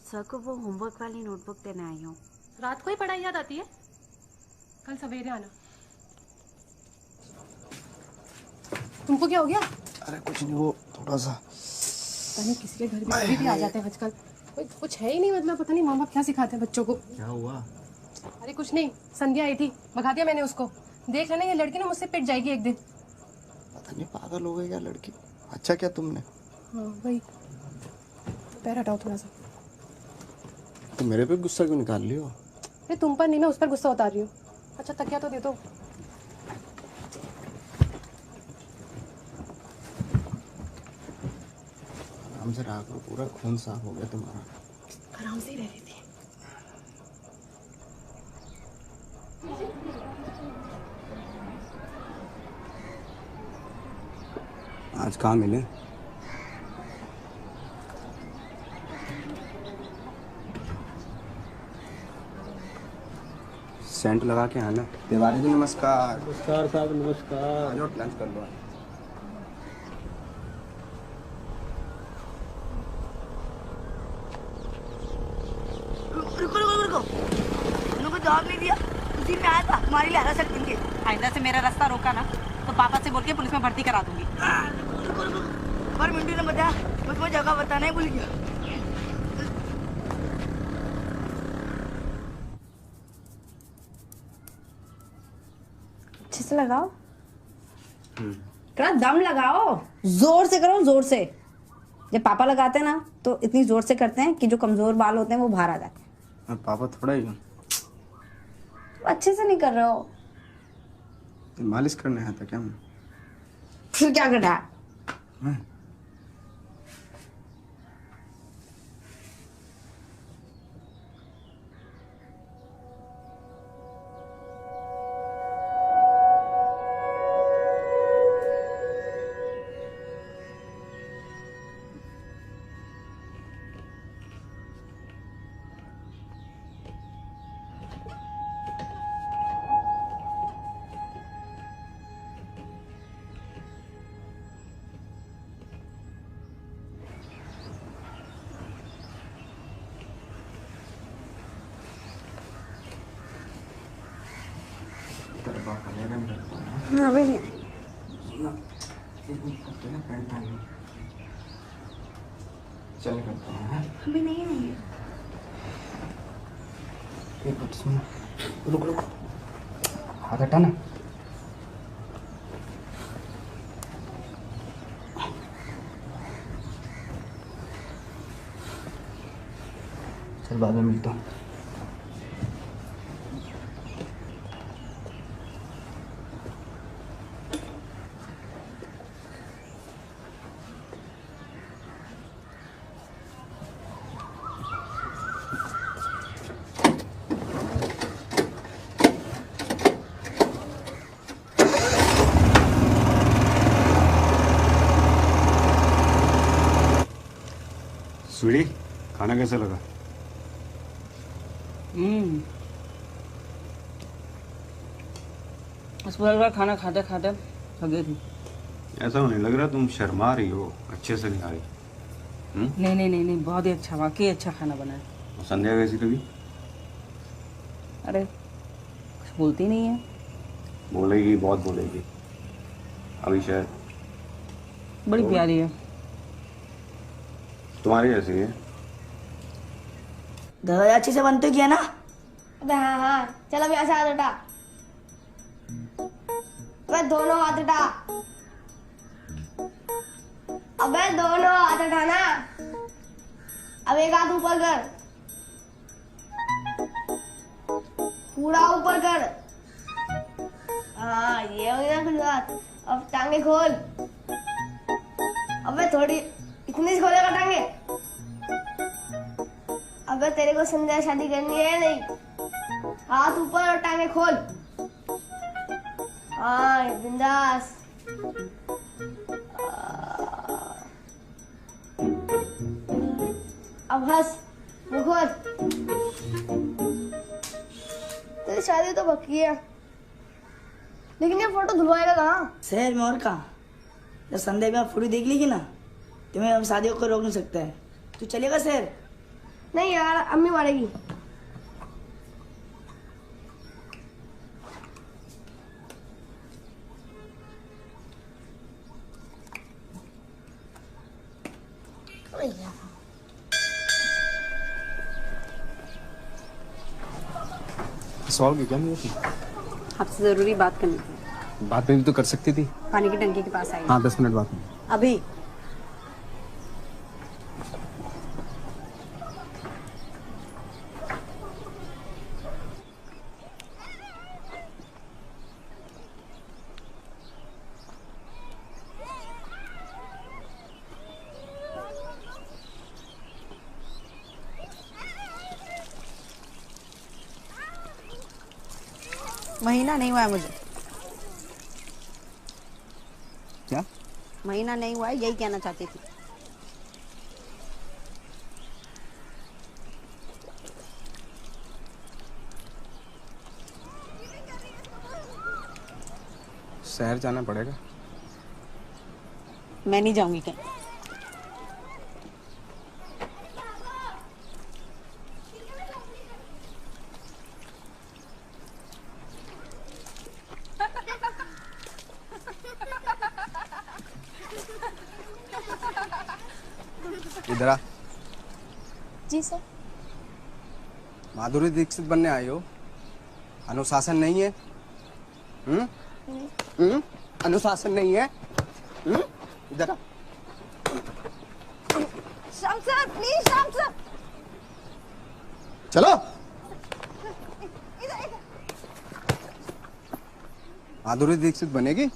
सर को वो होमवर्क वाली नोटबुक देने आई हूँ। रात को ही पढ़ाई याद आती है? कल सवेरे आना। तुमको क्या हो गया? अरे कुछ नहीं, वो थोड़ा सा पता नहीं किसी के घर में कभी भी आ जाते हैं आजकल। कुछ है ही नहीं, मतलब पता नहीं माँ बाप क्या सिखाते हैं बच्चों को। क्या हुआ? अरे कुछ नहीं, संध्या आई थी, भगा दिया मैंने उसको। देख लेना ये लड़की ना मुझसे पिट जाएगी एक दिन। पता नहीं पागल हो गई क्या लड़की। अच्छा क्या तुमने? हाँ वही, पैर हटाओ थोड़ा सा। तो मेरे पे गुस्सा क्यों निकाल लियो? अरे तुम पर नहीं, मैं उस पर गुस्सा उतार रही हूँ। अच्छा तकिया तो दे दो। आराम से रहा करो, पूरा खून साफ हो गया तुम्हारा। आराम से ही रह रही थी। आज कहाँ मिले? सेंट लगा के आना। तिवारी जी नमस्कार। नमस्कार साहब, नमस्कार। आज लंच कर लो। रुको रुको रुको, उनको जवाब नहीं दिया, उसी में आया था तुम्हारी लिए हरा सकती थी। आइंदा से मेरा रास्ता रोका ना तो पापा से बोल के पुलिस में भर्ती करा दूंगी। रुको रुको, पर मिंटू ने बताया, मुझको जगह बताना ही भूल गया। अच्छे से लगाओ, थोड़ा दम लगाओ, जोर से करो, जोर से। जब पापा लगाते हैं ना तो इतनी जोर से करते हैं कि जो कमजोर बाल होते हैं वो बाहर आ जाते हैं। पापा थोड़ा ही तो अच्छे से नहीं कर रहे हो। मालिश करने आया था क्या मैं? फिर क्या करना है? अभी नहीं। चल करता हूँ। अभी नहीं। एक मिनट सुन, रुक हाथ हटा ना। चल बाद में मिलता हूँ। स्वीटी, खाना कैसा लगा? का खाना खाते खाते थक गई थी। ऐसा होने लग रहा तुम शर्मा रही हो, अच्छे से नहीं आ रही। नहीं, बहुत ही अच्छा, वाकई अच्छा खाना बना है। और संध्या कैसी लगी? अरे कुछ बोलती नहीं है। बोलेगी, बहुत बोलेगी। अभी शायद बड़ी प्यारी है, तुम्हारी जैसी है। दादा अच्छे से बनते किया ना? अबे हाँ, चल अब यहाँ से हाथ उठा। अबे दोनों हाथ उठा। अबे दोनों हाथ उठाना। अब एक हाथ ऊपर कर, पूरा ऊपर कर। हाँ, ये हो गया कुछ बात। अब टांगे खोल। अबे थोड़ी इतनी से खोलेगा टांगे? अबे तेरे को संध्या शादी करनी है नहीं? हाथ ऊपर और टांगे खोल। हाँ, बिंदास। अब हंस, मुंह खोल। तेरी शादी तो पक्की है, लेकिन ये फोटो धुलवाएगा कहाँ? शहर में और कहाँ? जब संध्या में फोटो देख लेगी ना, तुम्हें हम शादी को रोक नहीं सकता है। तू चलेगा शहर? नहीं यार, अम्मी मारेगी। सॉल्व क्या नहीं होती? आपसे जरूरी बात करनी थी। बात में भी तो कर सकती थी। पानी की टंकी के पास आई। हाँ 10 मिनट बाद में। अभी महीना नहीं हुआ है मुझे। क्या? महीना नहीं हुआ है, यही कहना चाहती थी। शहर जाना पड़ेगा। मैं नहीं जाऊंगी कहीं। इधर आ। जी सर। माधुरी दीक्षित बनने आई हो? अनुशासन नहीं है? अनुशासन नहीं है। इधर आ। Shyam sir please, Shyam sir चलो। इधर इधर। माधुरी दीक्षित बनेगी।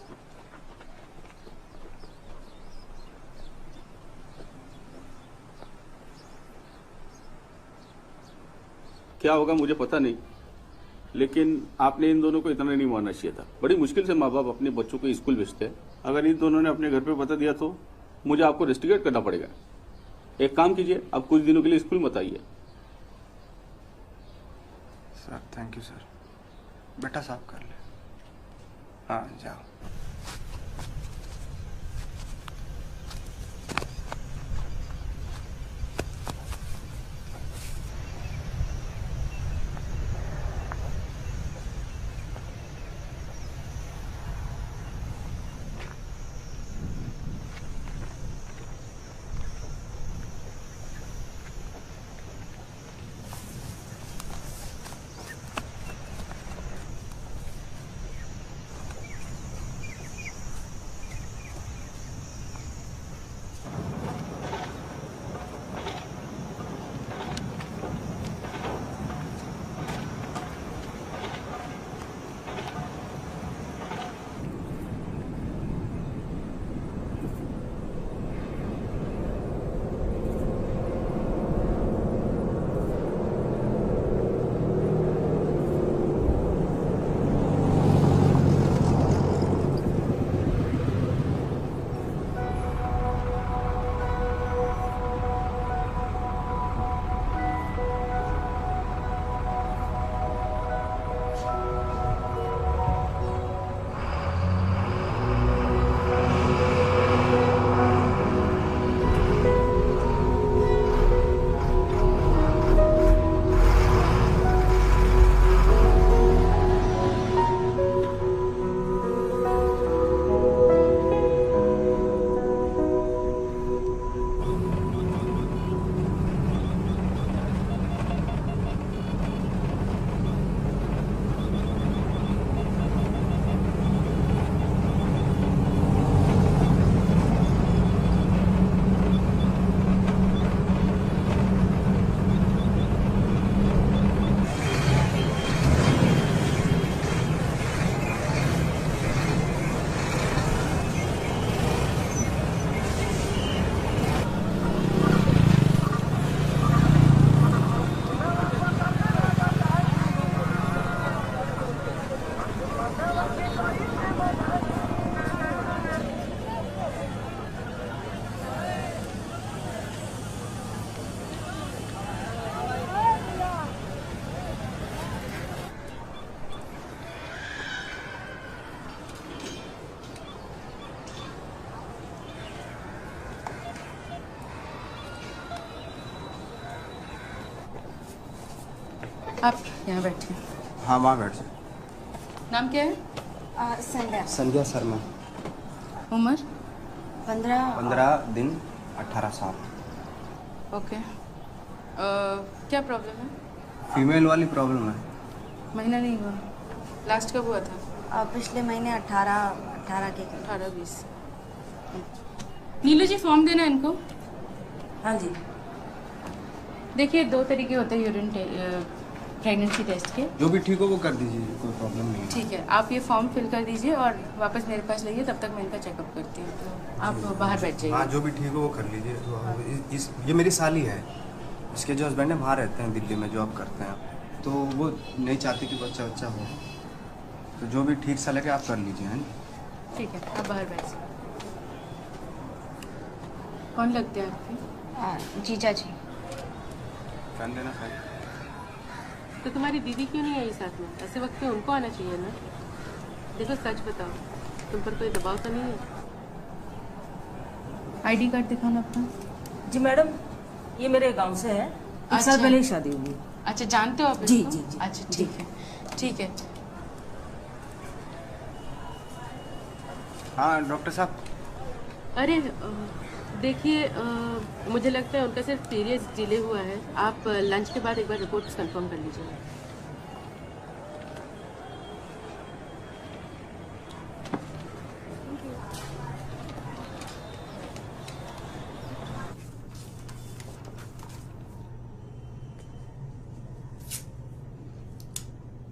क्या होगा मुझे पता नहीं, लेकिन आपने इन दोनों को इतना नहीं मारना चाहिए था। बड़ी मुश्किल से माँ बाप अपने बच्चों को स्कूल भेजते हैं। अगर इन दोनों ने अपने घर पे बता दिया तो मुझे आपको रेस्टिकेट करना पड़ेगा। एक काम कीजिए, आप कुछ दिनों के लिए स्कूल मत आइए। Sir thank you sir. बेटा साफ कर ले। हाँ जाओ। आप यहाँ बैठिए। हाँ वहाँ बैठ जाए। नाम क्या है? संध्या। संध्या शर्मा। उम्र? 15 दिन 18 साल। ओके। क्या प्रॉब्लम है? फीमेल वाली प्रॉब्लम है। महीना नहीं हुआ? लास्ट कब हुआ था? पिछले महीने 18 के 18-20। नीलू जी फॉर्म देना इनको। हाँ जी। देखिए 2 तरीके होते हैं यूरिन प्रेगनेंसी टेस्ट के। जो भी ठीक हो वो कर दीजिए, कोई प्रॉब्लम नहीं है। ठीक है, आप ये फॉर्म फिल कर दीजिए और वापस मेरे पास लाइए, तब तक मैं इनका चेकअप करती हूँ। तो आप बाहर बैठ जाइए। हाँ जो भी ठीक हो वो कर लीजिए। तो ये मेरी साली है, इसके जो हस्बैंड है वहाँ रहते हैं, दिल्ली में जॉब करते हैं, तो वो नहीं चाहती कि बच्चा हो, तो जो भी ठीक सा लगे आप कर लीजिए। है ठीक है, आप बाहर बैठ जाइए। कौन लगते हैं आपके? जीजा जी। कर देना सर। तो तुम्हारी दीदी क्यों नहीं आई साथ में? ऐसे वक्त पे उनको आना चाहिए ना। देखो सच बताओ, तुम पर कोई दबाव तो नहीं है? आईडी कार्ड दिखाना अपना। जी मैडम, ये मेरे गांव से है। एक साल पहले ही शादी हुई। अच्छा, जानते हो आप जी इसको? जी जी। अच्छा ठीक है, ठीक है। हाँ डॉक्टर साहब। अरे देखिए, मुझे लगता है उनका सिर्फ पीरियड्स डिले हुआ है। आप लंच के बाद एक बार रिपोर्ट्स कंफर्म कर लीजिए।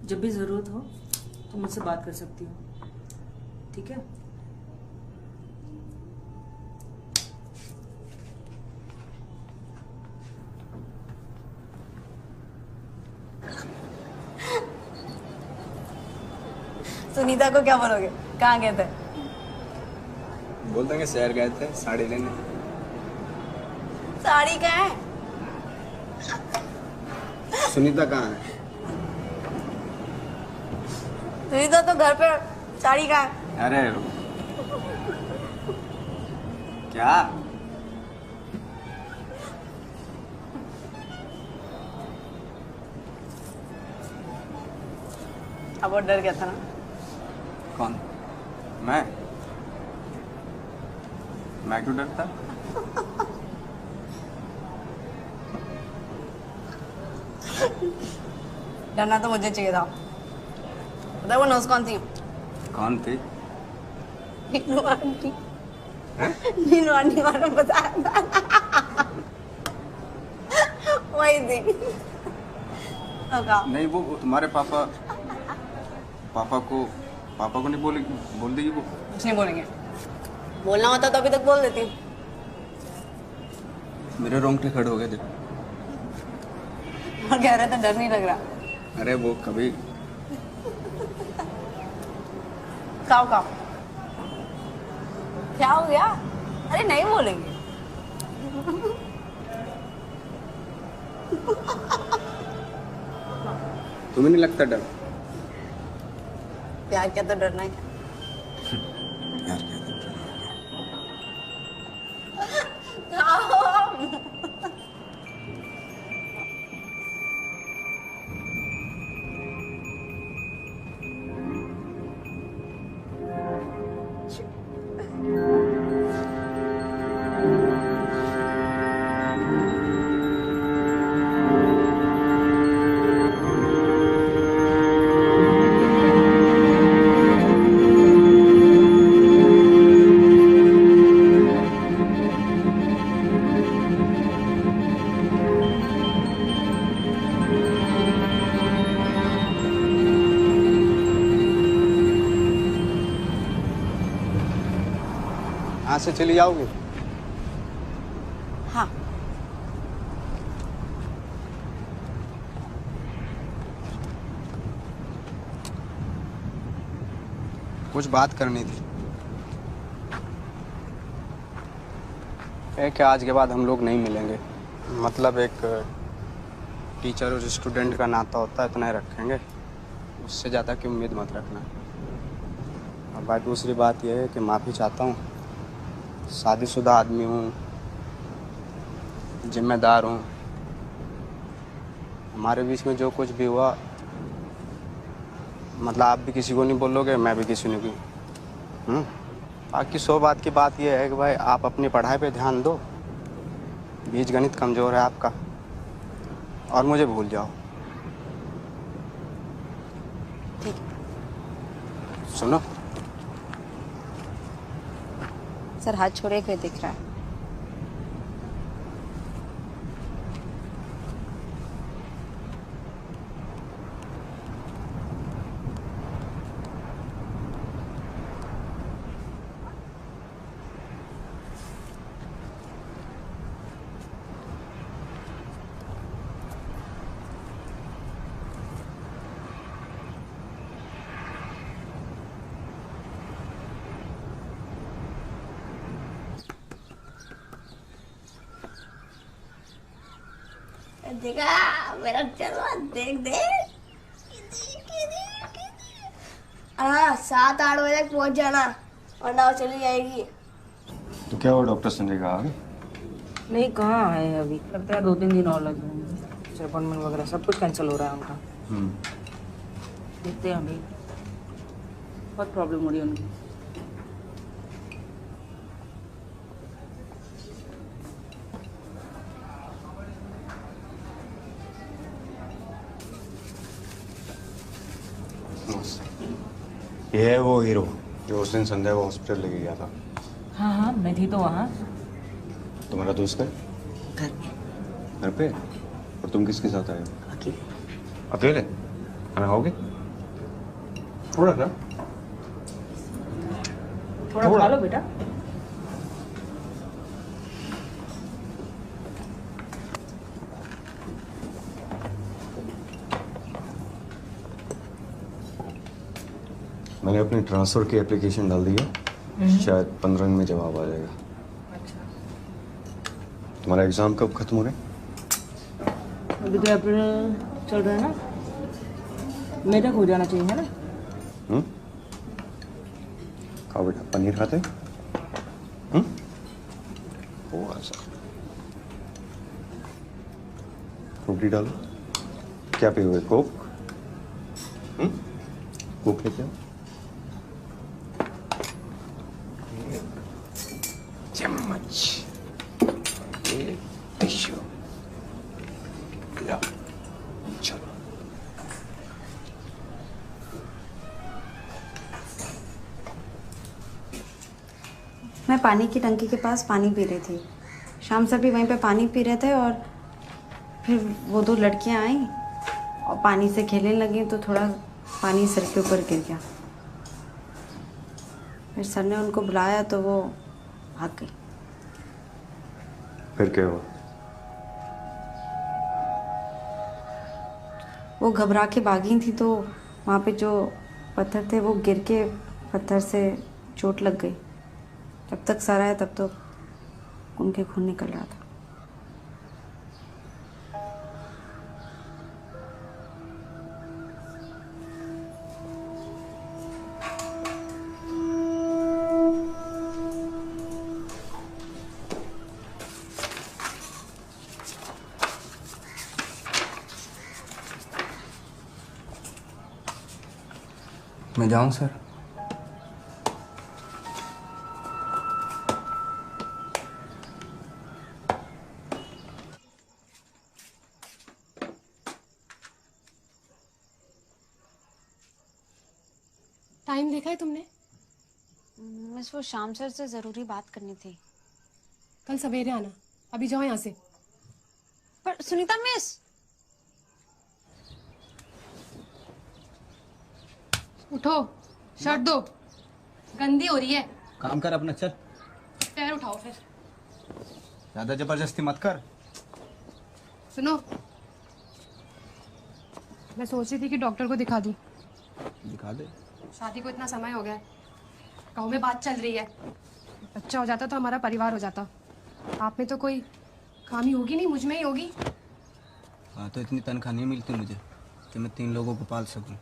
जब भी ज़रूरत हो तो मुझसे बात कर सकती हो, ठीक है? सुनीता को क्या बोलोगे? कहाँ गए थे? बोल देंगे शहर गए थे साड़ी लेने। साड़ी कहाँ है? सुनीता कहाँ है? सुनीता तो घर पे, साड़ी कहाँ है? अरे क्या? अब वो डर गया था ना? कौन? मैं क्यों डरता? डरना तो मुझे चाहिए था। पता है वो नर्स कौन थी? कौन थी? नीनू आंटी। नीनू आंटी मालूम बताया था। वही थी। नहीं वो तुम्हारे पापा को नहीं बोल देगी वो? कुछ नहीं बोलेंगे। बोलना होता तो अभी तक बोल देती। मेरे रोंगटे खड़े हो गए देखो। और कह रहे थे डर नहीं लग रहा। अरे वो कभी खाओ क्या हो गया? अरे नहीं बोलेंगे। तुम्हें नहीं लगता डर? प्यार क्या तो डरना है क्या? यार क्या तो यहाँ से चली जाओगे? हाँ। कुछ बात करनी थी। एक आज के बाद हम लोग नहीं मिलेंगे। मतलब एक टीचर और स्टूडेंट का नाता होता है, इतना ही रखेंगे। उससे ज़्यादा की उम्मीद मत रखना। और बात दूसरी बात यह है कि माफ़ी चाहता हूँ। शादीशुदा आदमी हूँ, जिम्मेदार हूँ। हमारे बीच में जो कुछ भी हुआ, मतलब आप भी किसी को नहीं बोलोगे, मैं भी किसी ने भी। बाकी 100 बात की बात यह है कि भाई आप अपनी पढ़ाई पे ध्यान दो। बीज गणित कमज़ोर है आपका, और मुझे भूल जाओ। ठीक। सुनो, सर हाथ छोड़े हुए दिख रहा है। देखा मेरा चलवा देख। हाँ 7-8 बजे तक पहुंच जाना, वरना वो चली जाएगी। तो क्या हुआ, डॉक्टर संजय का आ गए? नहीं, कहाँ आए हैं अभी? लगता है 2-3 दिन और लग जाएंगे। अपॉइंटमेंट वगैरह सब कुछ कैंसिल हो रहा है उनका। देखते हैं अभी, बहुत प्रॉब्लम हो रही है उनकी। ये है वो हीरो जो उस दिन संध्या को हॉस्पिटल लेके गया था। हाँ, मैं थी तो वहाँ। तुम्हारा दोस्त है? घर पे। घर पे? और तुम किसके साथ आए हो? अकेले। अकेले? खाना खाओगे? थोड़ा सा थोड़ा खा लो बेटा। मैंने अपनी ट्रांसफर की एप्लीकेशन डाल दी है, शायद 15 दिन में जवाब आ जाएगा। तुम्हारा एग्जाम कब खत्म हो रहा है? अभी तो अप्रैल चल रहा है ना, मई तक हो जाना चाहिए है ना। खाओ बेटा, पनीर खाते? थोड़ा सा फ्रूटी डालो। क्या पियोगे? कोक? कोक लेते हो? चम्मच, एक टिश्यू, या चलो। मैं पानी की टंकी के पास पानी पी रही थी। शाम सर भी वहीं पे पानी पी रहे थे और फिर वो दो लड़कियां आई और पानी से खेलने लगी तो थोड़ा पानी सर के ऊपर गिर गया। फिर सर ने उनको बुलाया तो वो भाग गई। फिर क्या हुआ? वो घबरा के भागी थी तो वहाँ पे जो पत्थर थे वो गिर के पत्थर से चोट लग गई। जब तक सर आया तब तो उनके खून निकल रहा था। मैं जाऊं सर? टाइम देखा है तुमने? मिस वो शाम सर से जरूरी बात करनी थी। कल सवेरे आना। अभी जाओ यहाँ से। पर सुनीता मिस। उठो, शर्ट दो, गंदी हो रही है। काम कर अपना, चल। पैर उठाओ फिर। ज्यादा जबरदस्ती मत कर। सुनो, मैं सोच रही थी कि डॉक्टर को दिखा दूं। दिखा दे। शादी को इतना समय हो गया है, गाँव में बात चल रही है। बच्चा हो जाता तो हमारा परिवार हो जाता। आप में तो कोई खामी होगी नहीं, मुझ में ही होगी। हाँ, तो इतनी तनख्वाह नहीं मिलती मुझे कि मैं 3 लोगों को पाल सकूं।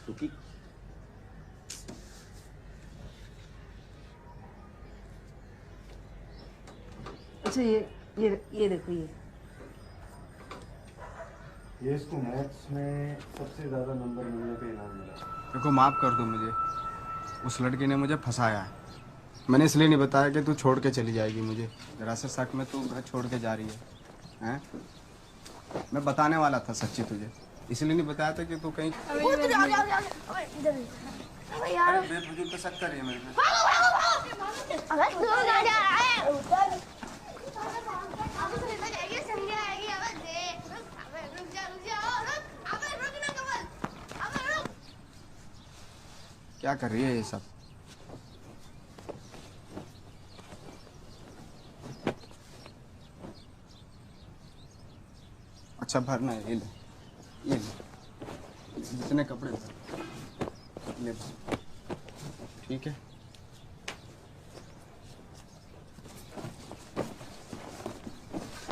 रुकी। अच्छा ये देखो ये इसको मैथ्स में सबसे ज़्यादा नंबर मिलने पे इनाम मिला। देखो, माफ़ कर दो मुझे। उस लड़की ने मुझे फंसाया है। मैंने इसलिए नहीं बताया कि तू छोड़ के चली जाएगी मुझे। जरा से शक में तू घर छोड़ के जा रही है, हैं? मैं बताने वाला था सच्ची तुझे, इसलिए नहीं बताया था कि तू कहीं बेफजूल का शक कर रही है मेरे पे। क्या कर रही है ये सब? अच्छा भरना है, ये ले जितने कपड़े भर ले, ठीक है?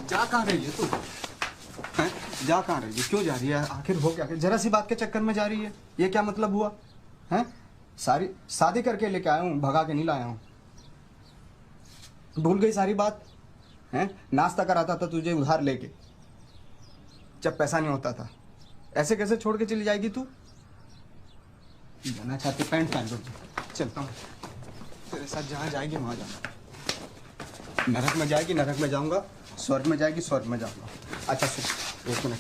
जा कहाँ रही है तू? हैं? जा कहाँ रही है? क्यों जा रही है? आखिर हो क्या? जरा सी बात के चक्कर में जा रही है। ये क्या मतलब हुआ? हैं? सारी शादी करके लेके आया हूँ, भगा के नहीं लाया हूँ। भूल गई सारी बात? हैं? नाश्ता कराता था तुझे उधार लेके जब पैसा नहीं होता था। ऐसे कैसे छोड़ के चली जाएगी तू? जाना चाहती पैंट पहन लो। चलता हूँ तेरे साथ, जहाँ जाएगी वहाँ जाऊँगा। नरक में जाएगी, नरक में जाऊँगा। स्वर्ग में जाएगी, स्वर्ग में जाऊंगा। अच्छा सुन, एक मिनट,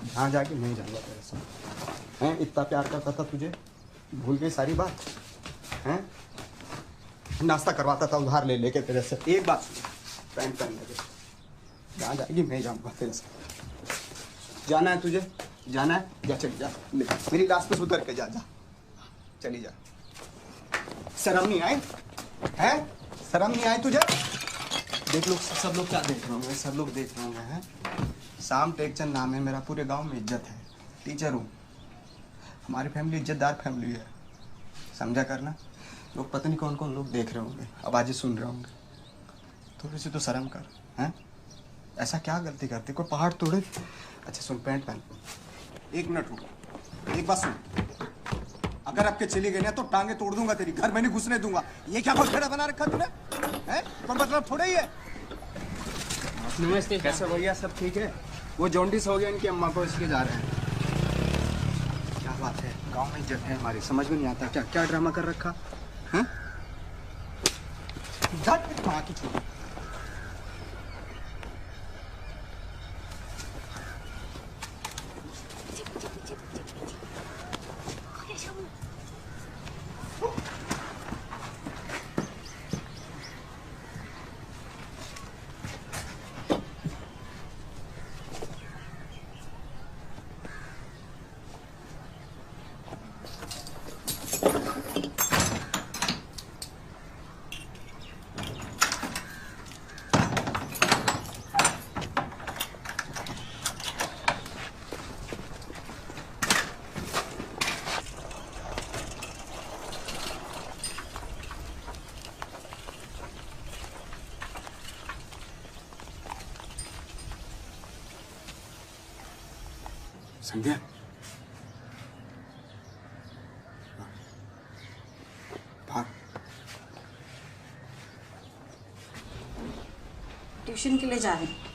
जहाँ जाएगी नहीं जाऊंगा तेरे साथ। हैं, इतना प्यार करता था तुझे, भूल गई सारी बात? हैं, नाश्ता करवाता था उधार ले लेके तेरे से। एक बात सुन, पैंट पहन लगे, जहाँ जाएगी मैं जाऊंगा तेरे साथ। जाना है तुझे, जाना है, जा चली जा, ले मेरी लाश पे उतर के जा, जा चली जा। शर्म नहीं आई? हैं, शर्म नहीं आई तुझे? देख लो, सब लोग क्या देख रहे होंगे, सब लोग देख रहे होंगे। हैं, शाम टेकचंद नाम है मेरा, पूरे गांव में इज्जत है, टीचर हूँ, हमारी फैमिली इज्जतदार फैमिली है, समझा करना। लोग पता नहीं कौन कौन लोग देख रहे होंगे, आवाज़ें सुन रहे होंगे, थोड़ी सी तो शर्म कर। हैं, ऐसा क्या गलती करते, कोई पहाड़ तोड़े? अच्छा सुन, पैंट पहन, एक मिनट रुक, एक बात सुन, अगर आपके चली गई ना तो टांगे तोड़ दूंगा तेरी, घर में नहीं घुसने दूंगा। ये क्या बखेड़ा बना रखा तूने? हैं, कोई मतलब थोड़ा ही है। नमस्ते। कैसे भैया, सब ठीक है? वो जॉन्डिस हो गया इनकी अम्मा को, इसलिए जा रहे हैं। क्या बात है, गांव में इज्जत है हमारी, समझ में नहीं आता क्या क्या ड्रामा कर रखा। हैं, झट वहाँ की छोड़। संध्या, ट्यूशन के लिए जा रहे हैं।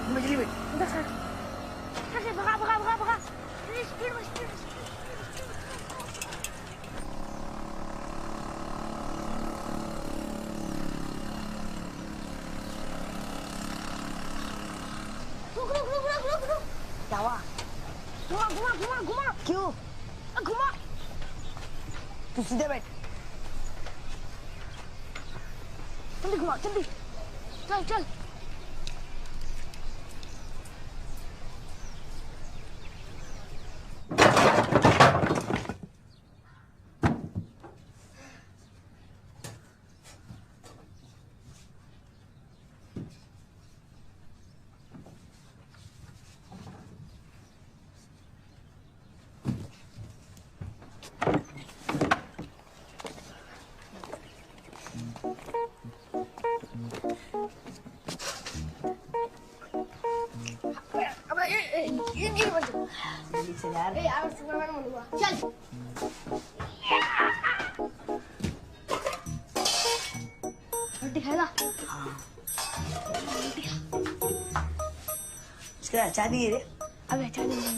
मछली में भगा भगा भगा भगा, स्पीड में, स्पीड में। क्या हुआ? घुमा घुमा घुमा घुमा। क्यों? घुमा, तू सीधे बैठ, जल्दी घुमा, जल्दी, चल चल। रोटी खाएगा? इसका अच्छा भी है रे। अब अच्छा नहीं है।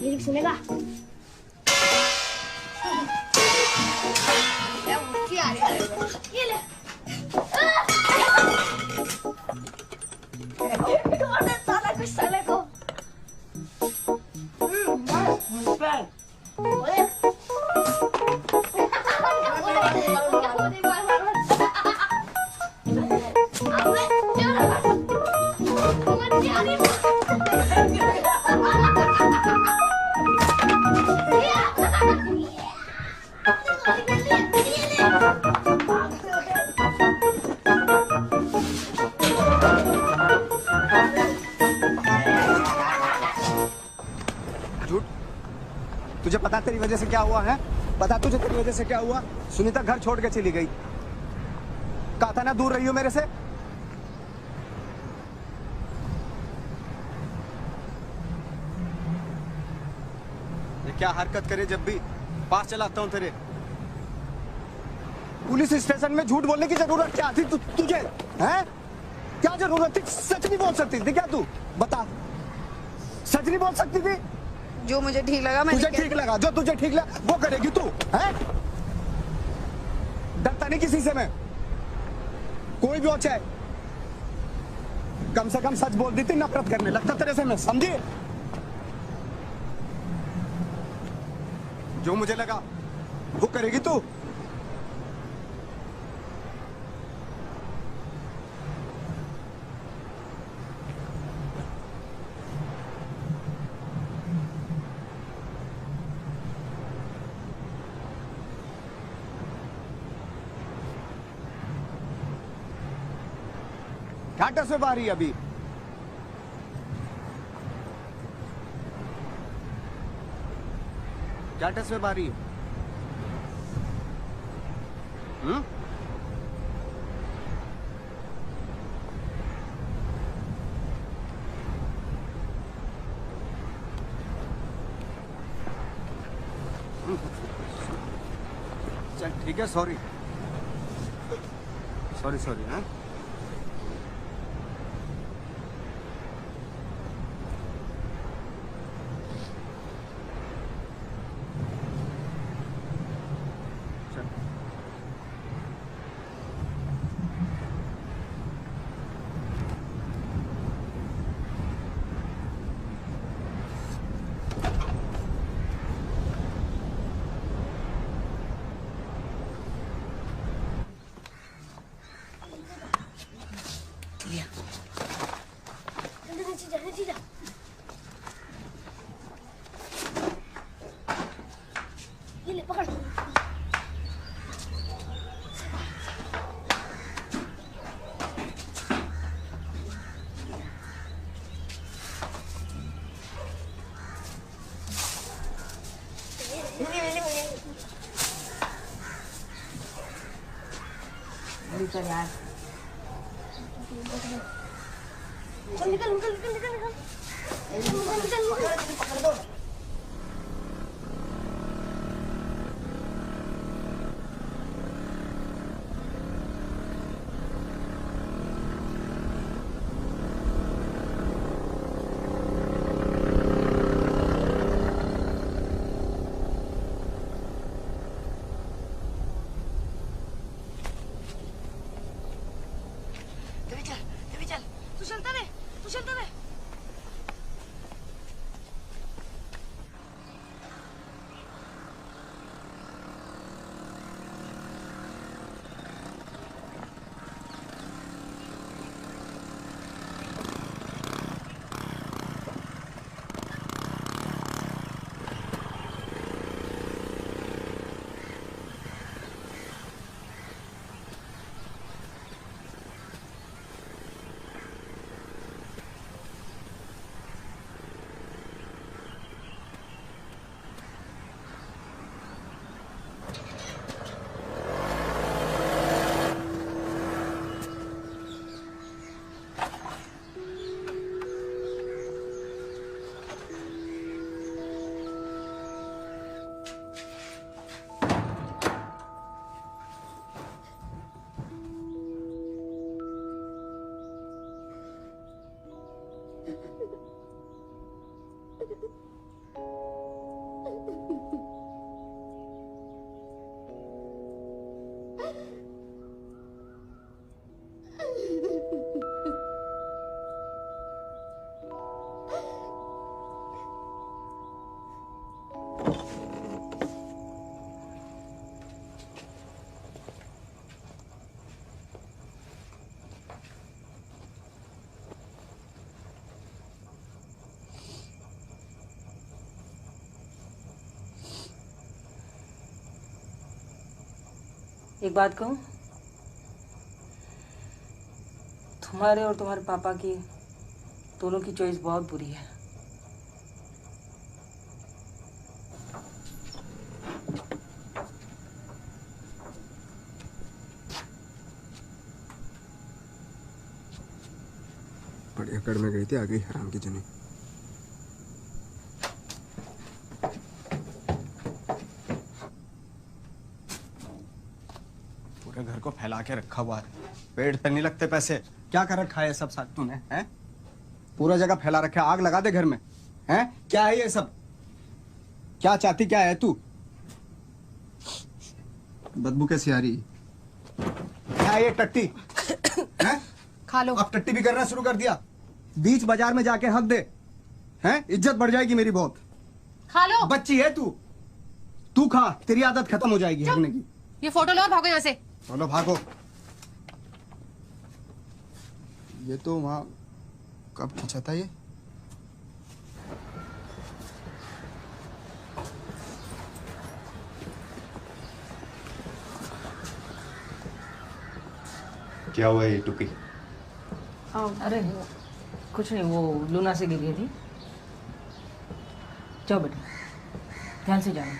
लिरिक्स सुनेगा? क्या मुझकी आ रही है? ये ले। साला कुछ साले को। तुझे पता तेरी वजह से क्या हुआ है? पता तुझे तेरी वजह से क्या हुआ? सुनीता घर छोड़ के चली गई, कहा था ना दूर रही हो मेरे से। क्या हरकत करे जब भी पास चलाता हूँ तेरे। पुलिस स्टेशन में झूठ बोलने की जरूरत क्या थी तुझे? हैं? क्या जरूरत थी? सच नहीं बोल सकती थी क्या तू? बता, सच नहीं बोल सकती थी? जो मुझे ठीक लगा मैंने तुझे ठीक लगा, जो तुझे ठीक लगा वो करेगी तू, हैं? डरता नहीं किसी से मैं, कोई भी हो चाहे। कम से कम सच बोल दी थी, नफरत करने लगता तेरे से मैं, समझी? जो मुझे लगा वो करेगी तू। घाटा से बारी अभी घाटा से बारी। चल ठीक है, सॉरी सॉरी सॉरी। हाँ ये ले पकड़। निकल यार, चल निकल निकल निकल निकल निकल। पकड़ दो। तू चलता रहे, तू चलता रहे। एक बात कहूँ, तुम्हारे और तुम्हारे पापा की दोनों की चॉइस बहुत बुरी है। बड़ी अकड़ में गई थी, आ गई हराम की जनी। पूरे घर को फैला के रखा हुआ है, पेड़ पे नहीं लगते पैसे। क्या कर रखा है सब साथ तूने, हैं? पूरा जगह फैला रखा है, आग लगा दे घर में, हैं? क्या है ये सब? क्या चाहती क्या है तू? बदबू कैसी आ रही? क्या है ये टट्टी? हैं? खा लो। अब टट्टी भी करना शुरू कर दिया। बीच बाजार में जाके हक दे, हैं? इज्जत बढ़ जाएगी मेरी बहुत। खा लो। बच्ची है तू, तू खा, तेरी आदत खत्म हो जाएगी हकने की। ये फोटो लो और भागो यहाँ से। चलो भागो। ये तो वहां कब खींचा था ये? क्या हुआ ये टुकी? अरे कुछ नहीं, वो लूना से गिर गई थी। जाओ बेटा, ध्यान से जाना।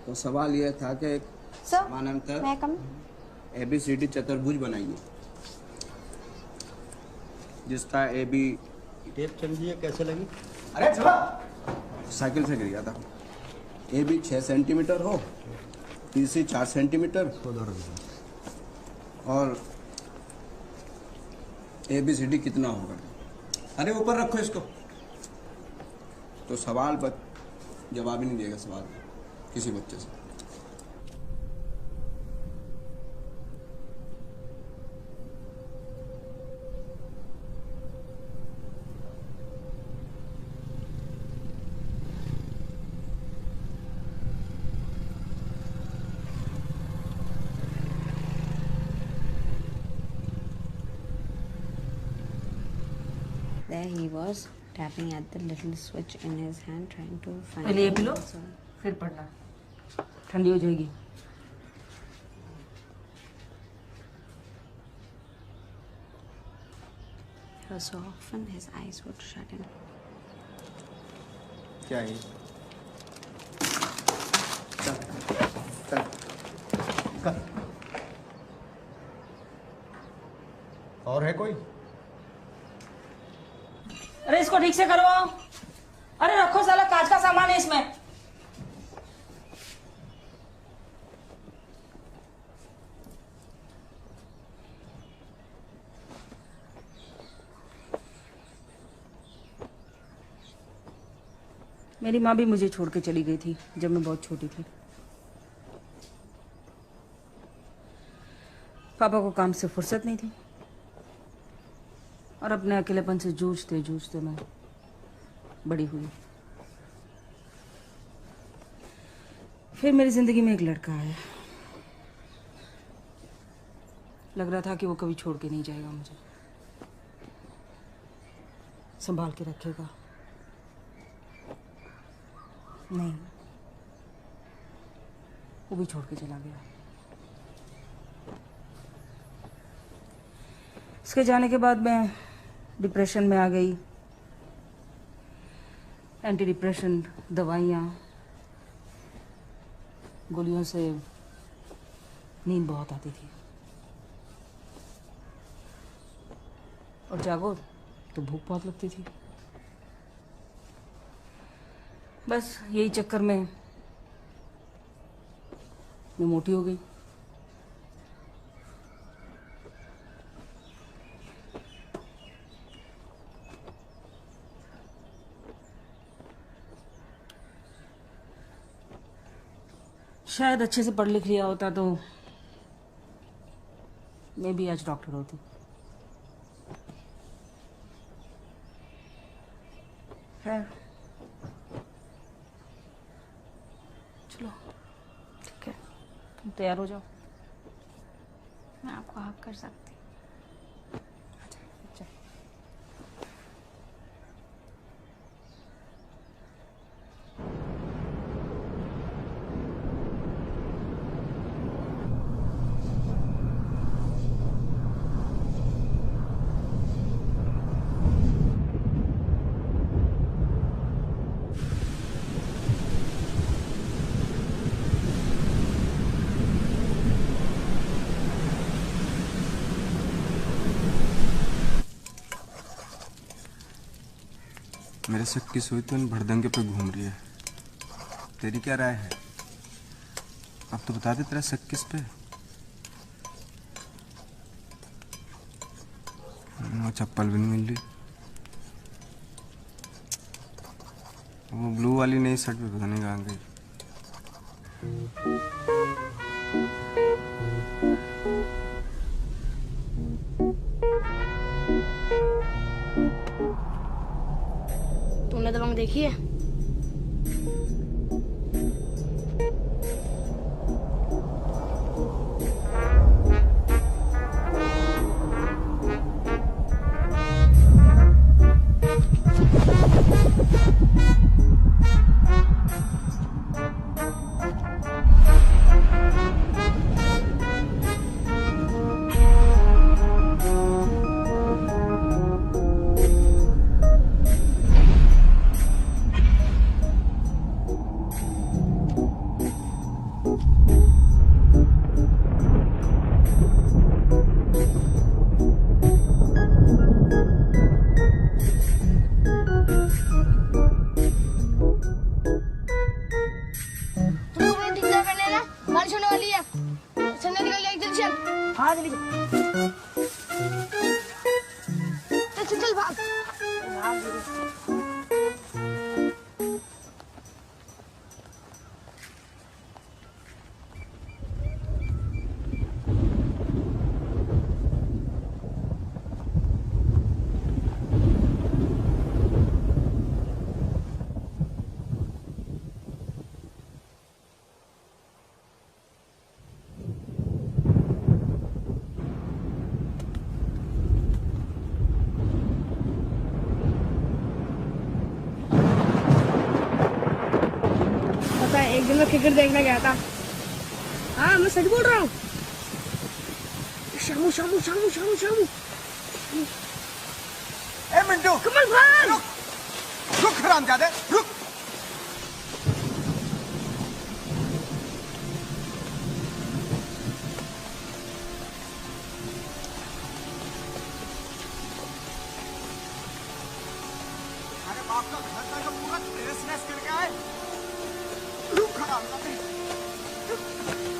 तो सवाल यह था कि समानांतर ABCD चतुर्भुज बनाइए जिसका AB टेप समझिए कैसे लगी? अरे चला साइकिल से गिर गया था। AB 6 सेंटीमीटर हो, BC 4 सेंटीमीटर और ABCD कितना होगा? अरे ऊपर रखो इसको। तो सवाल जवाब ही नहीं देगा सवाल किसी बच्चे से। There he was tapping at the little switch in his hand, trying to find. पहले ये पी लो, फिर पढ़ना, ठंडी हो जाएगी। So often his eyes would shut in. क्या है? चल। और है कोई? अरे इसको ठीक से करवाओ। अरे रखो, साला कांच का सामान है इसमें। मेरी माँ भी मुझे छोड़ के चली गई थी जब मैं बहुत छोटी थी। पापा को काम से फुर्सत नहीं थी और अपने अकेलेपन से जूझते जूझते मैं बड़ी हुई। फिर मेरी जिंदगी में एक लड़का आया। लग रहा था कि वो कभी छोड़ के नहीं जाएगा मुझे, संभाल के रखेगा। नहीं, वो भी छोड़ के चला गया। उसके जाने के बाद मैं डिप्रेशन में आ गई। एंटी डिप्रेशन दवाइयाँ, गोलियों से नींद बहुत आती थी और जागो तो भूख बहुत लगती थी। बस यही चक्कर में मैं मोटी हो गई। शायद अच्छे से पढ़ लिख लिया होता तो मैं भी आज डॉक्टर होती। खैर चलो ठीक है, तुम तैयार हो जाओ। मैं आपको हक कर सकती। मेरे से किस हुई तो इन भड़दंगे पे घूम रही है। तेरी क्या राय है? अब तो बता दे तेरा शक किस पे? वो चप्पल भी नहीं मिल रही। वो ब्लू वाली नई शर्ट भी पता नहीं कहाँ गई। तुमने दबंग देखी है? एक दिन मैं क्रिकेट देखने गया था। हाँ मैं सच बोल रहा हूँ। शामू शामू शामू शामू शामू। ए मिंटू, कमल भाई रुक, रुक हरामजादे, रुक। अरे बाप का घर का पूरा तहस नहस करके आए। रुक हरामजादे, रुक।